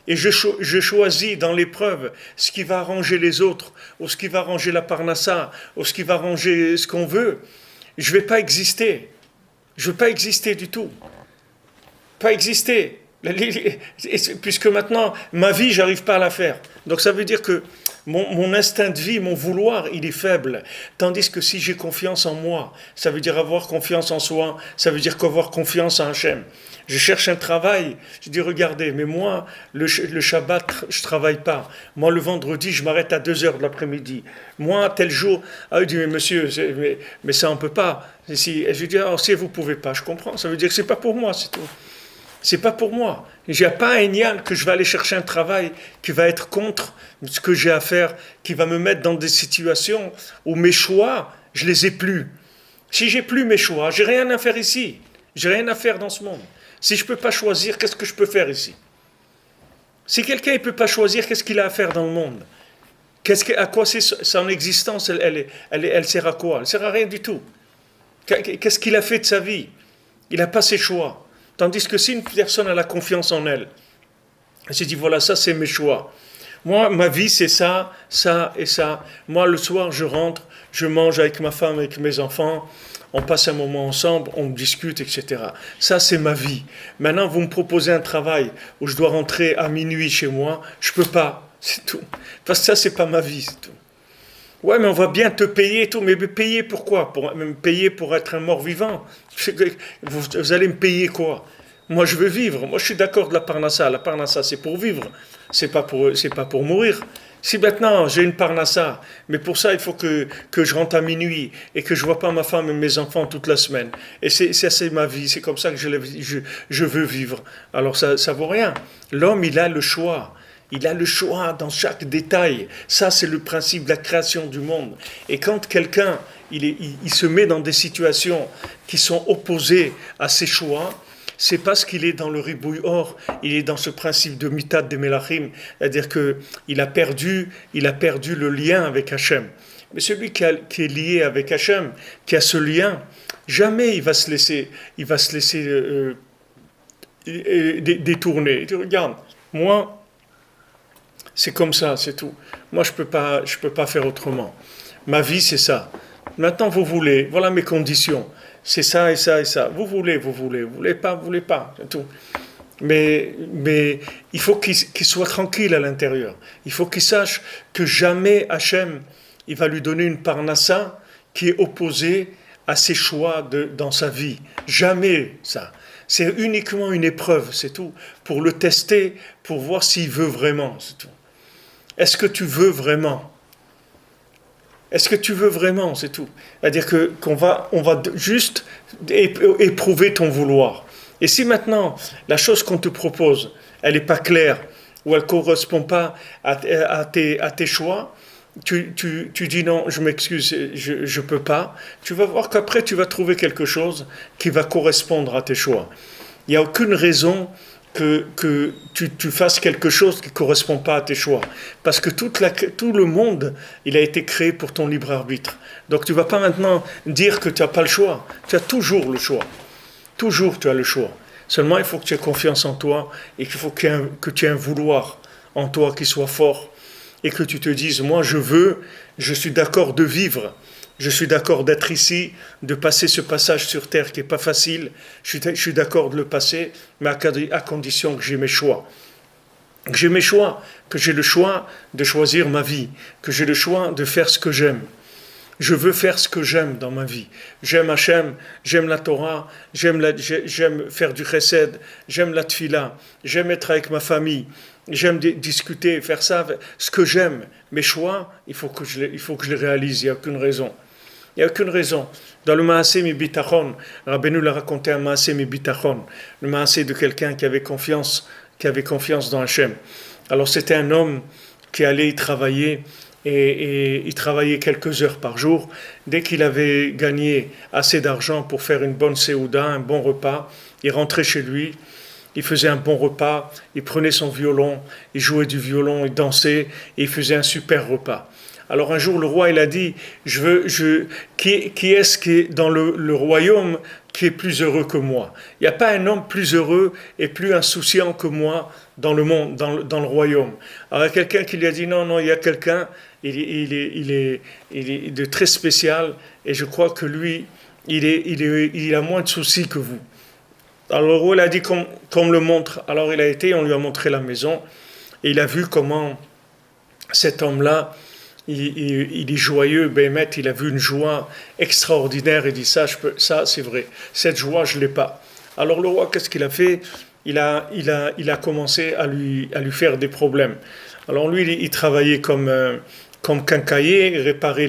et je choisis dans l'épreuve ce qui va arranger les autres, ou ce qui va arranger la parnassa, ou ce qui va arranger ce qu'on veut, je ne vais pas exister. Je ne veux pas exister du tout. Pas exister. Puisque maintenant, ma vie, j'arrive pas à la faire. Donc ça veut dire que mon instinct de vie, mon vouloir, il est faible. Tandis que si j'ai confiance en moi, ça veut dire avoir confiance en soi, ça veut dire qu'avoir confiance en Hachem. Je cherche un travail, je dis regardez, mais moi, le Shabbat, je travaille pas. Moi, le vendredi, je m'arrête à 2 heures de l'après-midi. Moi, tel jour, il dit mais monsieur, mais ça on peut pas. Et je lui dis si vous pouvez pas, je comprends, ça veut dire que c'est pas pour moi, c'est tout. C'est pas pour moi. Il n'y a pas un nial que je vais aller chercher un travail qui va être contre ce que j'ai à faire, qui va me mettre dans des situations où mes choix, je les ai plus. Si j'ai plus mes choix, j'ai rien à faire ici. J'ai rien à faire dans ce monde. Si je peux pas choisir, qu'est-ce que je peux faire ici? Si quelqu'un ne peut pas choisir, qu'est-ce qu'il a à faire dans le monde? À quoi c'est son existence? Elle sert à quoi? Elle sert à rien du tout. Qu'est-ce qu'il a fait de sa vie? Il n'a pas ses choix. Tandis que si une personne a la confiance en elle, elle se dit voilà, ça c'est mes choix. Moi, ma vie c'est ça, ça et ça. Moi, le soir, je rentre, je mange avec ma femme, avec mes enfants, on passe un moment ensemble, on discute, etc. Ça, c'est ma vie. Maintenant, vous me proposez un travail où je dois rentrer à minuit chez moi, je peux pas, c'est tout. Parce que ça, c'est pas ma vie, c'est tout. Ouais, mais on va bien te payer et tout. Mais payer pourquoi? Pour me payer pour être un mort-vivant? Vous allez me payer quoi? Moi, je veux vivre. Moi, je suis d'accord de la parnassa. La parnassa, c'est pour vivre. C'est pas pour mourir. Si maintenant j'ai une parnassa, mais pour ça, il faut que je rentre à minuit et que je vois pas ma femme et mes enfants toute la semaine. Et c'est ma vie. C'est comme ça que je veux vivre. Alors, ça vaut rien. L'homme, il a le choix. Il a le choix dans chaque détail. Ça, c'est le principe de la création du monde. Et quand quelqu'un, il se met dans des situations qui sont opposées à ses choix, c'est parce qu'il est dans le ribouille or, il est dans ce principe de mitad de melachim, c'est-à-dire qu'il a perdu le lien avec Hachem. Mais celui qui est lié avec Hachem, qui a ce lien, jamais il va se laisser détourner. Il dit, regarde, moi, c'est comme ça, c'est tout. Moi, je peux pas faire autrement. Ma vie, c'est ça. Maintenant, vous voulez, voilà mes conditions. C'est ça et ça et ça. Vous voulez pas, c'est tout. Mais il faut qu'il soit tranquille à l'intérieur. Il faut qu'il sache que jamais Hachem, il va lui donner une parnassa qui est opposée à ses choix dans sa vie. Jamais ça. C'est uniquement une épreuve, c'est tout, pour le tester, pour voir s'il veut vraiment, c'est tout. Est-ce que tu veux vraiment? Est-ce que tu veux vraiment, c'est tout. C'est-à-dire qu'on va juste éprouver ton vouloir. Et si maintenant, la chose qu'on te propose, elle n'est pas claire, ou elle ne correspond pas à tes choix, tu dis non, je m'excuse, je ne peux pas, tu vas voir qu'après tu vas trouver quelque chose qui va correspondre à tes choix. Il n'y a aucune raison que tu fasses quelque chose qui ne correspond pas à tes choix. Parce que tout le monde, il a été créé pour ton libre arbitre. Donc tu ne vas pas maintenant dire que tu n'as pas le choix. Tu as toujours le choix. Toujours tu as le choix. Seulement il faut que tu aies confiance en toi et qu'il faut que tu aies un vouloir en toi qui soit fort. Et que tu te dises, moi je suis d'accord de vivre. Je suis d'accord d'être ici, de passer ce passage sur terre qui n'est pas facile. Je suis d'accord de le passer, mais à condition que j'ai mes choix. Que j'ai mes choix, que j'ai le choix de choisir ma vie, que j'ai le choix de faire ce que j'aime. Je veux faire ce que j'aime dans ma vie. J'aime Hachem, j'aime la Torah, j'aime faire du chesed, j'aime la tfila, j'aime être avec ma famille, j'aime discuter, faire ça, ce que j'aime. Mes choix, il faut que je les réalise, il n'y a aucune raison. Il n'y a aucune raison. Dans le Maaseh mi Bitachon, Rabbeinu l'a raconté un Maaseh mi Bitachon, le Maaseh de quelqu'un qui avait confiance dans Hachem. Alors c'était un homme qui allait y travailler et il travaillait quelques heures par jour. Dès qu'il avait gagné assez d'argent pour faire une bonne séouda, un bon repas, il rentrait chez lui, il faisait un bon repas, il prenait son violon, il jouait du violon, il dansait et il faisait un super repas. Alors un jour, le roi, il a dit, qui est-ce qui est dans le royaume qui est plus heureux que moi? Il n'y a pas un homme plus heureux et plus insouciant que moi dans le monde, dans le royaume. Alors il y a quelqu'un qui lui a dit, non, il y a quelqu'un, il est de très spécial et je crois que lui, il a moins de soucis que vous. Alors le roi, il a dit, qu'on me le montre. Alors il a été, on lui a montré la maison et il a vu comment cet homme-là, il est joyeux, Béhémet, il a vu une joie extraordinaire, il dit ça c'est vrai, cette joie je ne l'ai pas. Alors le roi, qu'est-ce qu'il a fait? Il a commencé à lui faire des problèmes. Alors lui, il travaillait comme quincailler, il réparait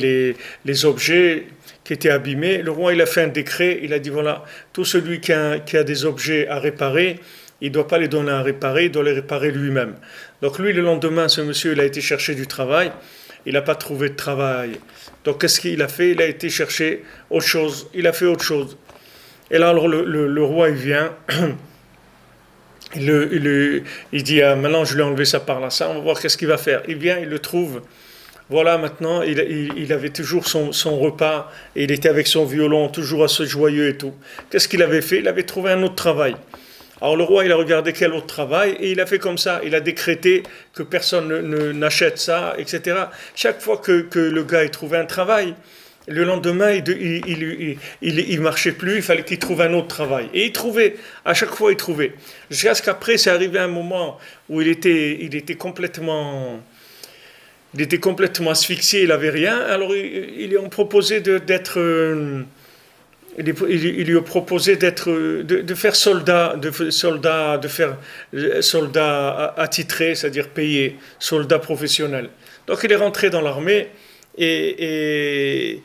les objets qui étaient abîmés. Le roi, il a fait un décret, il a dit voilà, tout celui qui a des objets à réparer, il ne doit pas les donner à réparer, il doit les réparer lui-même. Donc lui, le lendemain, ce monsieur, il a été chercher du travail. Il n'a pas trouvé de travail. Donc qu'est-ce qu'il a fait? Il a été chercher autre chose. Il a fait autre chose. Et là, alors, le roi, il vient. Il dit, maintenant, je lui ai enlevé ça par là. Ça, on va voir qu'est-ce qu'il va faire. Il vient, il le trouve. Voilà, maintenant, il avait toujours son repas. Et il était avec son violon, toujours assez joyeux et tout. Qu'est-ce qu'il avait fait? Il avait trouvé un autre travail. Alors le roi, il a regardé quel autre travail et il a fait comme ça. Il a décrété que personne n'achète ça, etc. Chaque fois que le gars il trouvait un travail, le lendemain, il marchait plus, il fallait qu'il trouve un autre travail. Et il trouvait, à chaque fois il trouvait. Jusqu'à ce qu'après, c'est arrivé un moment où il était complètement asphyxié, il n'avait rien. Alors ils lui ont proposé d'être... il lui a proposé de faire soldat, de faire soldat attitré, c'est-à-dire payé, soldat professionnel. Donc il est rentré dans l'armée et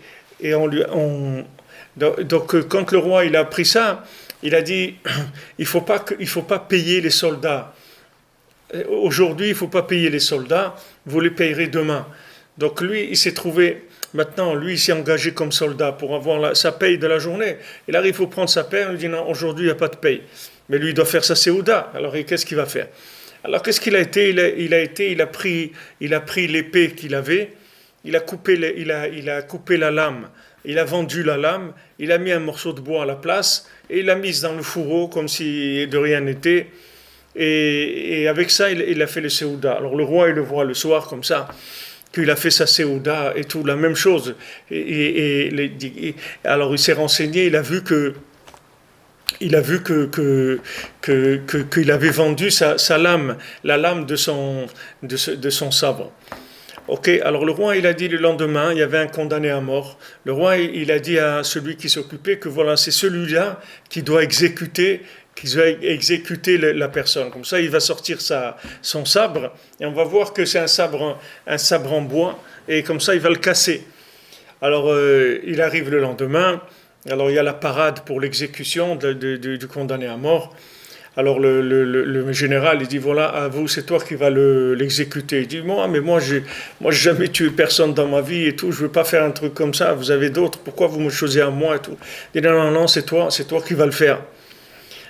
donc quand le roi il a appris ça, il a dit il faut pas payer les soldats. Aujourd'hui, il faut pas payer les soldats, vous les payerez demain. Donc lui, il s'est trouvé. Maintenant, lui, il s'est engagé comme soldat pour avoir sa paye de la journée. Il arrive, il faut prendre sa paye, on lui dit non, aujourd'hui, il n'y a pas de paye. Mais lui, il doit faire sa séouda. Alors, qu'est-ce qu'il va faire? Alors, qu'est-ce qu'il a été? Il a pris l'épée qu'il avait, il a coupé la lame, il a vendu la lame, il a mis un morceau de bois à la place, et il l'a mise dans le fourreau comme si de rien n'était. Et avec ça, il a fait le séouda. Alors, le roi, il le voit le soir comme ça, qu'il a fait sa séouda et tout, la même chose. Alors il s'est renseigné, il a vu qu'il avait vendu sa lame, la lame de son sabre. Ok, alors le roi, il a dit le lendemain, il y avait un condamné à mort. Le roi, il a dit à celui qui s'occupait que voilà, c'est celui-là qui doit exécuter qu'ils ont exécuté la personne. Comme ça, il va sortir son sabre et on va voir que c'est un sabre en bois et comme ça, il va le casser. Alors, il arrive le lendemain. Alors, il y a la parade pour l'exécution du condamné à mort. Alors le général, il dit, voilà, à vous, c'est toi qui vas l'exécuter. Il dit, moi, j'ai jamais tué personne dans ma vie et tout, je veux pas faire un truc comme ça, vous avez d'autres, pourquoi vous me choisissez à moi et tout. Il dit, non, c'est toi qui vas le faire.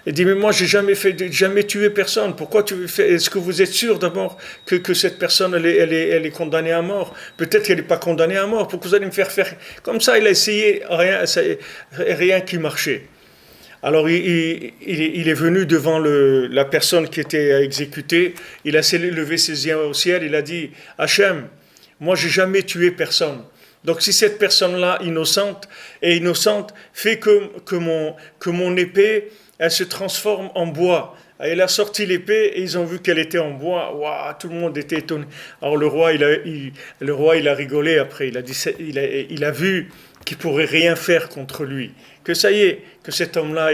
Il dit, mais moi, j'ai jamais tué personne, pourquoi tu fais, est-ce que vous êtes sûr d'abord que cette personne, elle est condamnée à mort? Peut-être qu'elle n'est pas condamnée à mort, pourquoi vous allez me faire comme ça? Il a essayé, rien qui marchait. Alors il est venu devant la personne qui était exécutée, il a levé ses yeux au ciel, il a dit, Hachem, moi j'ai jamais tué personne. Donc si cette personne-là, innocente, fait que mon épée, elle se transforme en bois. Elle a sorti l'épée et ils ont vu qu'elle était en bois. Waouh, tout le monde était étonné. Alors le roi, il a rigolé après. Il a dit, il a vu qu'il pourrait rien faire contre lui. Que ça y est, que cet homme-là,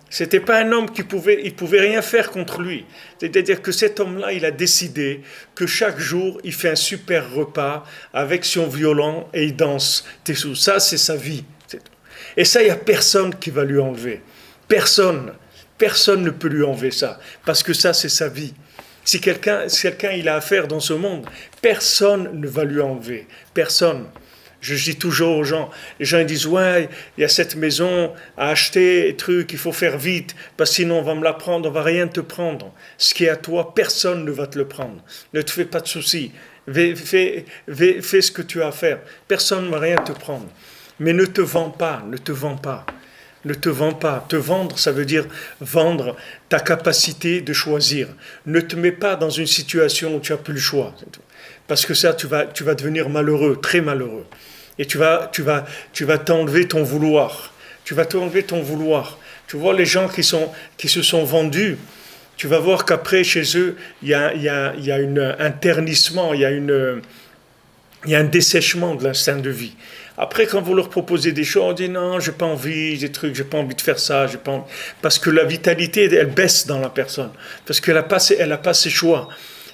c'était pas un homme il pouvait rien faire contre lui. C'est-à-dire que cet homme-là, il a décidé que chaque jour, il fait un super repas avec son violon et il danse. Ça, c'est sa vie. Et ça, il n'y a personne qui va lui enlever. Personne ne peut lui enlever ça. Parce que ça, c'est sa vie. Si quelqu'un il a affaire dans ce monde, personne ne va lui enlever. Personne. Je dis toujours aux gens, les gens ils disent, ouais, il y a cette maison à acheter, truc, il faut faire vite, parce que sinon on va me la prendre, on va rien te prendre. Ce qui est à toi, personne ne va te le prendre. Ne te fais pas de soucis. Fais ce que tu as à faire. Personne ne va rien te prendre. Mais ne te vends pas. Ne te vends pas. Te vendre, ça veut dire vendre ta capacité de choisir. Ne te mets pas dans une situation où tu n'as plus le choix. Parce que ça, tu vas devenir malheureux, très malheureux. Et tu vas t'enlever ton vouloir. Tu vas t'enlever ton vouloir. Tu vois les gens qui se sont vendus, tu vas voir qu'après, chez eux, il y a un ternissement, il y a un dessèchement de l'instinct de vie. Après, quand vous leur proposez des choses, on dit non, j'ai pas envie, j'ai pas envie de faire ça, j'ai pas envie. Parce que la vitalité, elle baisse dans la personne. Parce qu'elle a pas ses choix.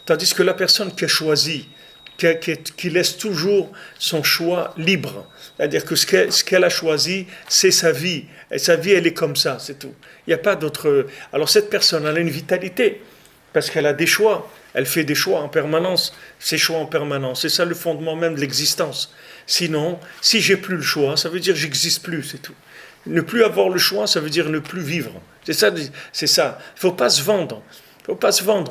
Tandis que la personne qui a choisi, qui laisse toujours son choix libre. C'est-à-dire que ce qu'elle a choisi, c'est sa vie. Et sa vie, elle est comme ça, c'est tout. Il n'y a pas d'autre... Alors cette personne, elle a une vitalité, parce qu'elle a des choix. Elle fait des choix en permanence, ses choix en permanence. C'est ça le fondement même de l'existence. Sinon, si j'ai plus le choix, ça veut dire que j'existe plus, c'est tout. Ne plus avoir le choix, ça veut dire ne plus vivre. C'est ça. Il ne faut pas se vendre.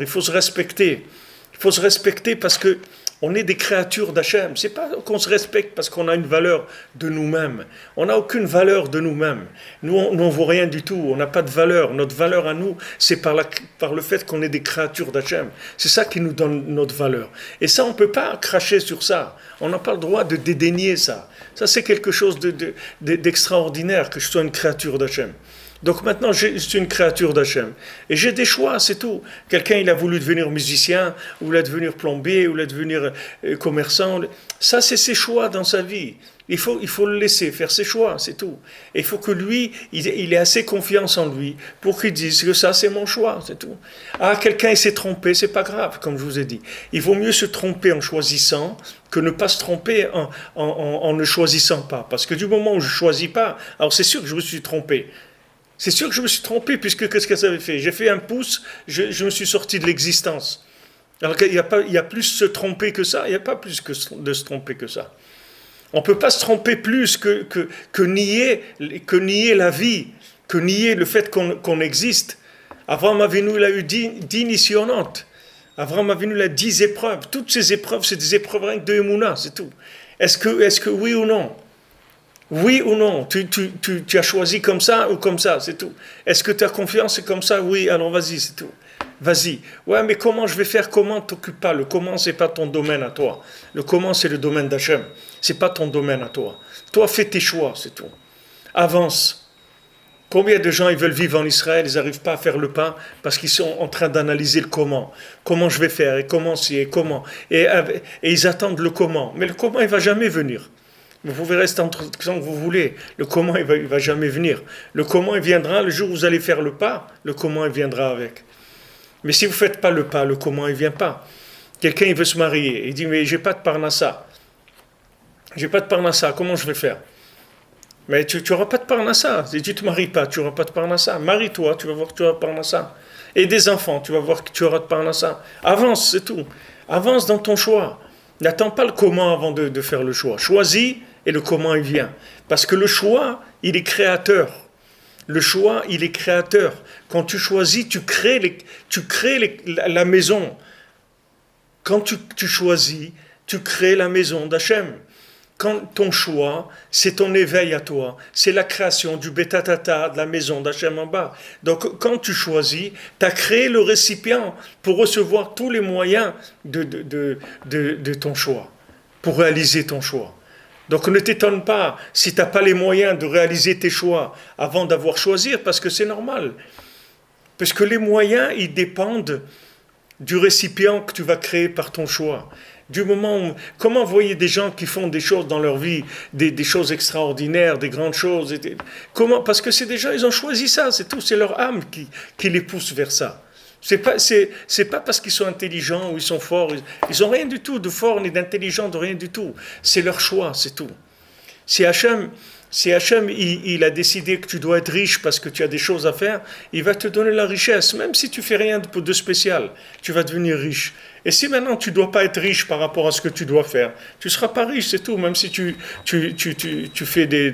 Il faut se respecter. Il faut se respecter parce que on est des créatures d'Hachem. C'est pas qu'on se respecte parce qu'on a une valeur de nous-mêmes. On n'a aucune valeur de nous-mêmes. Nous, on n'en vaut rien du tout. On n'a pas de valeur. Notre valeur à nous, c'est par le fait qu'on est des créatures d'Hachem. C'est ça qui nous donne notre valeur. Et ça, on ne peut pas cracher sur ça. On n'a pas le droit de dédaigner ça. Ça, c'est quelque chose d'extraordinaire que je sois une créature d'Hachem. Donc maintenant, je suis une créature d'Hachem. Et j'ai des choix, c'est tout. Quelqu'un, il a voulu devenir musicien, ou il a devenir plombier, ou il a devenir commerçant. Ça, c'est ses choix dans sa vie. Il faut le laisser faire ses choix, c'est tout. Et il faut que lui, il ait assez confiance en lui pour qu'il dise que ça, c'est mon choix, c'est tout. Ah, quelqu'un, il s'est trompé, c'est pas grave, comme je vous ai dit. Il vaut mieux se tromper en choisissant que ne pas se tromper en ne choisissant pas. Parce que du moment où je ne choisis pas, alors c'est sûr que je me suis trompé. C'est sûr que je me suis trompé, puisque qu'est-ce que ça avait fait? J'ai fait un pouce, je me suis sorti de l'existence. Alors qu'il y a plus se tromper que ça, il n'y a pas plus de se tromper que ça. On ne peut pas se tromper plus que nier la vie, que nier le fait qu'on existe. Avraham Avinu, il a eu 10 nissionantes. Avraham Avinu, il a 10 épreuves. Toutes ces épreuves, c'est des épreuves rien que de Emouna, c'est tout. Est-ce que oui ou non? Oui ou non, tu as choisi comme ça ou comme ça, c'est tout. Est-ce que tu as confiance, c'est comme ça? Oui, alors vas-y, c'est tout. Vas-y. Ouais, mais comment je vais faire? Comment t'occupe pas? Le comment, c'est pas ton domaine à toi. Le comment, c'est le domaine d'Hachem. C'est pas ton domaine à toi. Toi, fais tes choix, c'est tout. Avance. Combien de gens ils veulent vivre en Israël, ils n'arrivent pas à faire le pas parce qu'ils sont en train d'analyser le comment. Comment je vais faire et comment si et comment. Et ils attendent le comment. Mais le comment, il va jamais venir. Vous pouvez rester entre tant que vous voulez. Le comment, il va jamais venir. Le comment, il viendra le jour où vous allez faire le pas. Le comment, il viendra avec. Mais si vous ne faites pas le pas, le comment, il ne vient pas. Quelqu'un, il veut se marier. Il dit, mais j'ai pas de parnassa. J'ai pas de parnassa. Comment je vais faire? Mais tu n'auras pas de parnassa. Si tu ne te maries pas, tu n'auras pas de parnassa. Marie-toi, tu vas voir que tu auras de parnassa. Et des enfants, tu vas voir que tu auras de parnassa. Avance, c'est tout. Avance dans ton choix. N'attends pas le comment avant de faire le choix. Choisis et le comment il vient. Parce que le choix, il est créateur. Le choix, il est créateur. Quand tu choisis, tu crées la maison. Quand tu choisis, tu crées la maison d'Hachem. Quand ton choix, c'est ton éveil à toi, c'est la création du bétatata, de la maison d'Hachem en bas. Donc quand tu choisis, tu as créé le récipient pour recevoir tous les moyens de ton choix, pour réaliser ton choix. Donc ne t'étonne pas si tu n'as pas les moyens de réaliser tes choix avant d'avoir choisi, parce que c'est normal. Parce que les moyens, ils dépendent du récipient que tu vas créer par ton choix. Du moment où, comment vous voyez des gens qui font des choses dans leur vie, des choses extraordinaires, des grandes choses, comment? Parce que c'est des gens, ils ont choisi ça, c'est tout, c'est leur âme qui les pousse vers ça. C'est pas parce qu'ils sont intelligents ou ils sont forts, ils ont rien du tout de fort ni d'intelligent, de rien du tout. C'est leur choix, c'est tout. Si Hachem, il a décidé que tu dois être riche parce que tu as des choses à faire, il va te donner la richesse. Même si tu fais rien de spécial, tu vas devenir riche. Et si maintenant tu ne dois pas être riche par rapport à ce que tu dois faire, tu ne seras pas riche, c'est tout. Même si tu fais des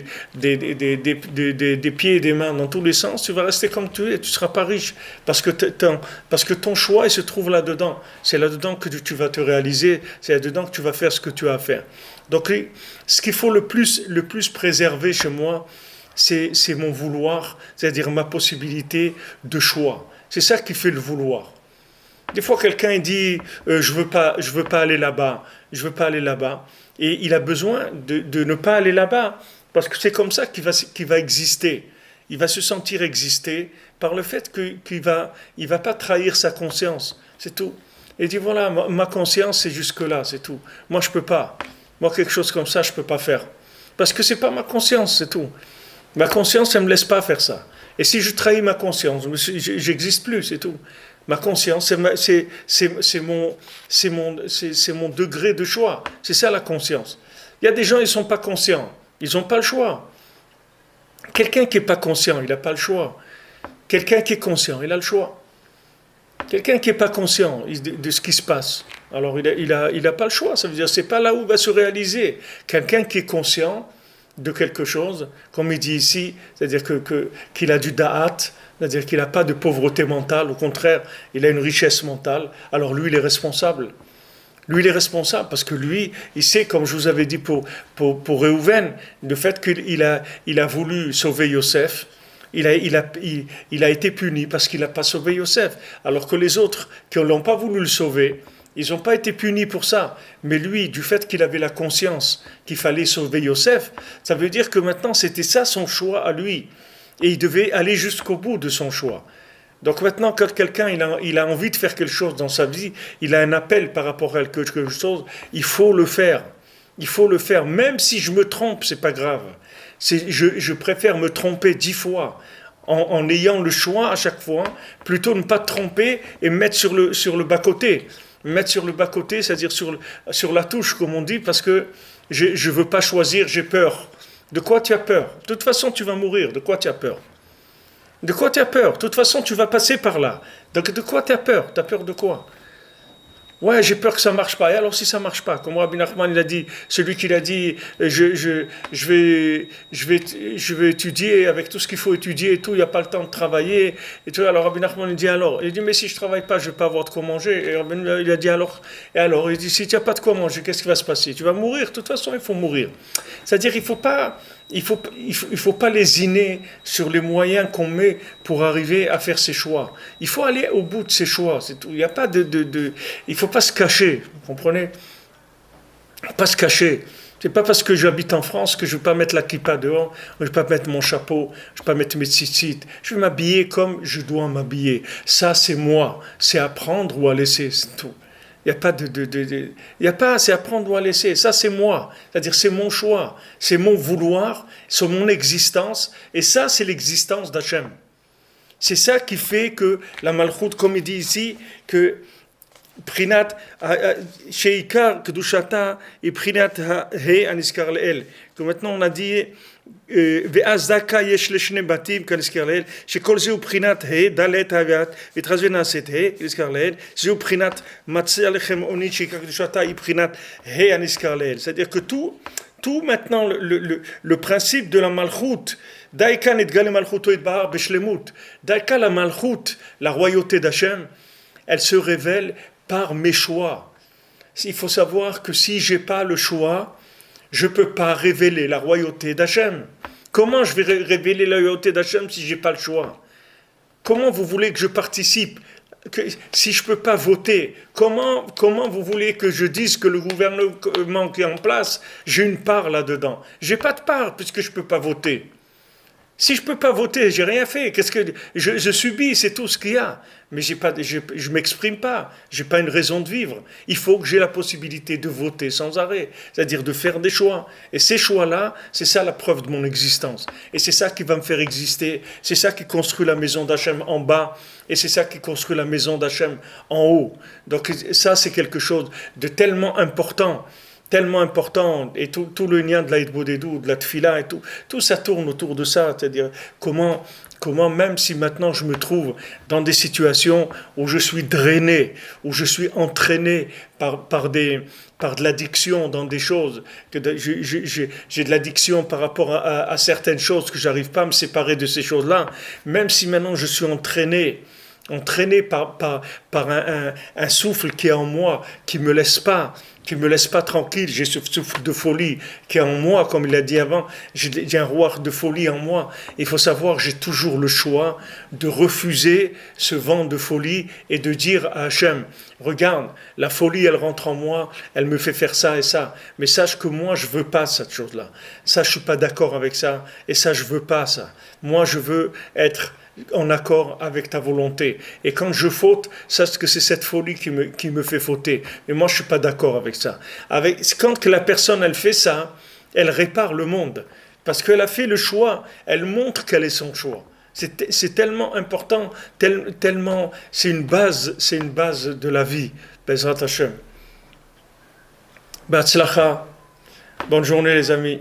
pieds et des mains dans tous les sens, tu vas rester comme tu es, tu ne seras pas riche. Parce que ton choix, il se trouve là-dedans. C'est là-dedans que tu vas te réaliser, c'est là-dedans que tu vas faire ce que tu as à faire. Donc, ce qu'il faut le plus préserver chez moi, c'est mon vouloir, c'est-à-dire ma possibilité de choix. C'est ça qui fait le vouloir. Des fois, quelqu'un dit je veux pas aller là-bas, je veux pas aller là-bas, et il a besoin de ne pas aller là-bas parce que c'est comme ça qu'il va exister. Il va se sentir exister par le fait qu'il va pas trahir sa conscience. C'est tout. Et il dit voilà, ma conscience c'est jusque là, c'est tout. Moi je peux pas. Moi quelque chose comme ça je peux pas faire parce que c'est pas ma conscience, c'est tout. Ma conscience elle me laisse pas faire ça. Et si je trahis ma conscience, j'existe plus, c'est tout. Ma conscience, c'est mon degré de choix. C'est ça la conscience. Il y a des gens, ils ne sont pas conscients. Ils n'ont pas le choix. Quelqu'un qui n'est pas conscient, il n'a pas le choix. Quelqu'un qui est conscient, il a le choix. Quelqu'un qui n'est pas conscient de ce qui se passe, alors il a pas le choix. Ça veut dire que ce n'est pas là où il va se réaliser. Quelqu'un qui est conscient de quelque chose, comme il dit ici, c'est-à-dire qu'il a du da'at, c'est-à-dire qu'il n'a pas de pauvreté mentale, au contraire, il a une richesse mentale, alors lui, il est responsable. Lui, il est responsable parce que lui, il sait, comme je vous avais dit pour Réhouven, le fait qu'il a voulu sauver Yosef, il a été puni parce qu'il n'a pas sauvé Yosef, alors que les autres qui n'ont pas voulu le sauver, ils n'ont pas été punis pour ça. Mais lui, du fait qu'il avait la conscience qu'il fallait sauver Yosef, ça veut dire que maintenant, c'était ça son choix à lui. Et il devait aller jusqu'au bout de son choix. Donc maintenant, quand quelqu'un il a envie de faire quelque chose dans sa vie, il a un appel par rapport à quelque chose, il faut le faire. Il faut le faire. Même si je me trompe, c'est pas grave. Je préfère me tromper 10 fois en ayant le choix à chaque fois, plutôt ne pas te tromper et me mettre sur le bas-côté. Me mettre sur le bas-côté, c'est-à-dire sur la touche, comme on dit, parce que je ne veux pas choisir, j'ai peur. De quoi tu as peur? De toute façon, tu vas mourir. De quoi tu as peur? De quoi tu as peur? De toute façon, tu vas passer par là. Donc, de quoi tu as peur? Tu as peur de quoi? Ouais, j'ai peur que ça ne marche pas. Et alors, si ça ne marche pas, comme Rabbi Nachman il a dit, celui qui l'a dit, je vais étudier avec tout ce qu'il faut étudier et tout, il n'y a pas le temps de travailler. Et tout. Alors, Rabbi Nachman il dit alors, il dit, mais si je ne travaille pas, je ne vais pas avoir de quoi manger. Et Rabbi il a dit alors, il dit, si tu n'as pas de quoi manger, qu'est-ce qui va se passer? Tu vas mourir. De toute façon, il faut mourir. C'est-à-dire, il faut pas lésiner sur les moyens qu'on met pour arriver à faire ses choix. Il faut aller au bout de ses choix, c'est tout. Il n'y a pas il faut pas se cacher, vous comprenez? Pas se cacher. C'est pas parce que j'habite en France que je ne vais pas mettre la kippa dehors, je ne vais pas mettre mon chapeau, je ne vais pas mettre mes tzitzit. Je vais m'habiller comme je dois m'habiller. Ça, c'est moi. C'est à prendre ou à laisser, c'est tout. Il n'y a pas il y a pas, c'est à prendre ou à laisser. Ça, c'est moi. C'est-à-dire, c'est mon choix. C'est mon vouloir. C'est mon existence. Et ça, c'est l'existence d'Hachem. C'est ça qui fait que la malchoute, comme il dit ici, que Prinat Sheikar Kedushata et Prinat He Aniskar Leel. Que maintenant on a dit Ve'azdaka yesh leshne batim kaniskar leel. Shekol zeu Prinat He Dalet Havat Vitrazvena Set He Aniskar Leel. Zeu Prinat Matzeh Alechem Oni Sheikar Kedushata et Prinat He Aniskar Leel. C'est-à-dire que tout maintenant le principe de la malchoute. Daïka netgale malchouto et bahar beshlemut. Daïka la malchoute, la royauté d'Hachem, elle se révèle par mes choix. Il faut savoir que si je n'ai pas le choix, je ne peux pas révéler la royauté d'Hachem. Comment je vais révéler la royauté d'Hachem si je n'ai pas le choix? Comment vous voulez que je participe si je ne peux pas voter? Comment vous voulez que je dise que le gouvernement qui est en place, j'ai une part là-dedans? Je n'ai pas de part puisque je ne peux pas voter. Si je ne peux pas voter, j'ai rien fait. Qu'est-ce que je subis, c'est tout ce qu'il y a. Mais je ne m'exprime pas. Je n'ai pas une raison de vivre. Il faut que j'ai la possibilité de voter sans arrêt. C'est-à-dire de faire des choix. Et ces choix-là, c'est ça la preuve de mon existence. Et c'est ça qui va me faire exister. C'est ça qui construit la maison d'Hachem en bas. Et c'est ça qui construit la maison d'Hachem en haut. Donc ça, c'est quelque chose de tellement important. Et tout le lien de la Hitbodedou, de la Tfila et tout ça tourne autour de ça, c'est-à-dire comment même si maintenant je me trouve dans des situations où je suis drainé, où je suis entraîné par de l'addiction dans des choses, j'ai de l'addiction par rapport à certaines choses que j'arrive pas à me séparer de ces choses-là, même si maintenant je suis entraîné par un souffle qui est en moi, qui me laisse pas tranquille. J'ai ce souffle de folie qui est en moi, comme il a dit avant. J'ai un roi de folie en moi. Il faut savoir, j'ai toujours le choix de refuser ce vent de folie et de dire à Hachem, regarde, la folie, elle rentre en moi, elle me fait faire ça et ça. Mais sache que moi, je veux pas cette chose-là. Ça, je suis pas d'accord avec ça. Et ça, je veux pas ça. Moi, je veux être en accord avec ta volonté. Et quand je faute, sache que c'est cette folie qui me fait fauter. Mais moi, je suis pas d'accord avec ça. Quand que la personne, elle fait ça, elle répare le monde. Parce qu'elle a fait le choix, elle montre quel est son choix. C'est tellement important, tellement, c'est une base de la vie. Bezrat Hashem. Batzlacha. Bonne journée, les amis.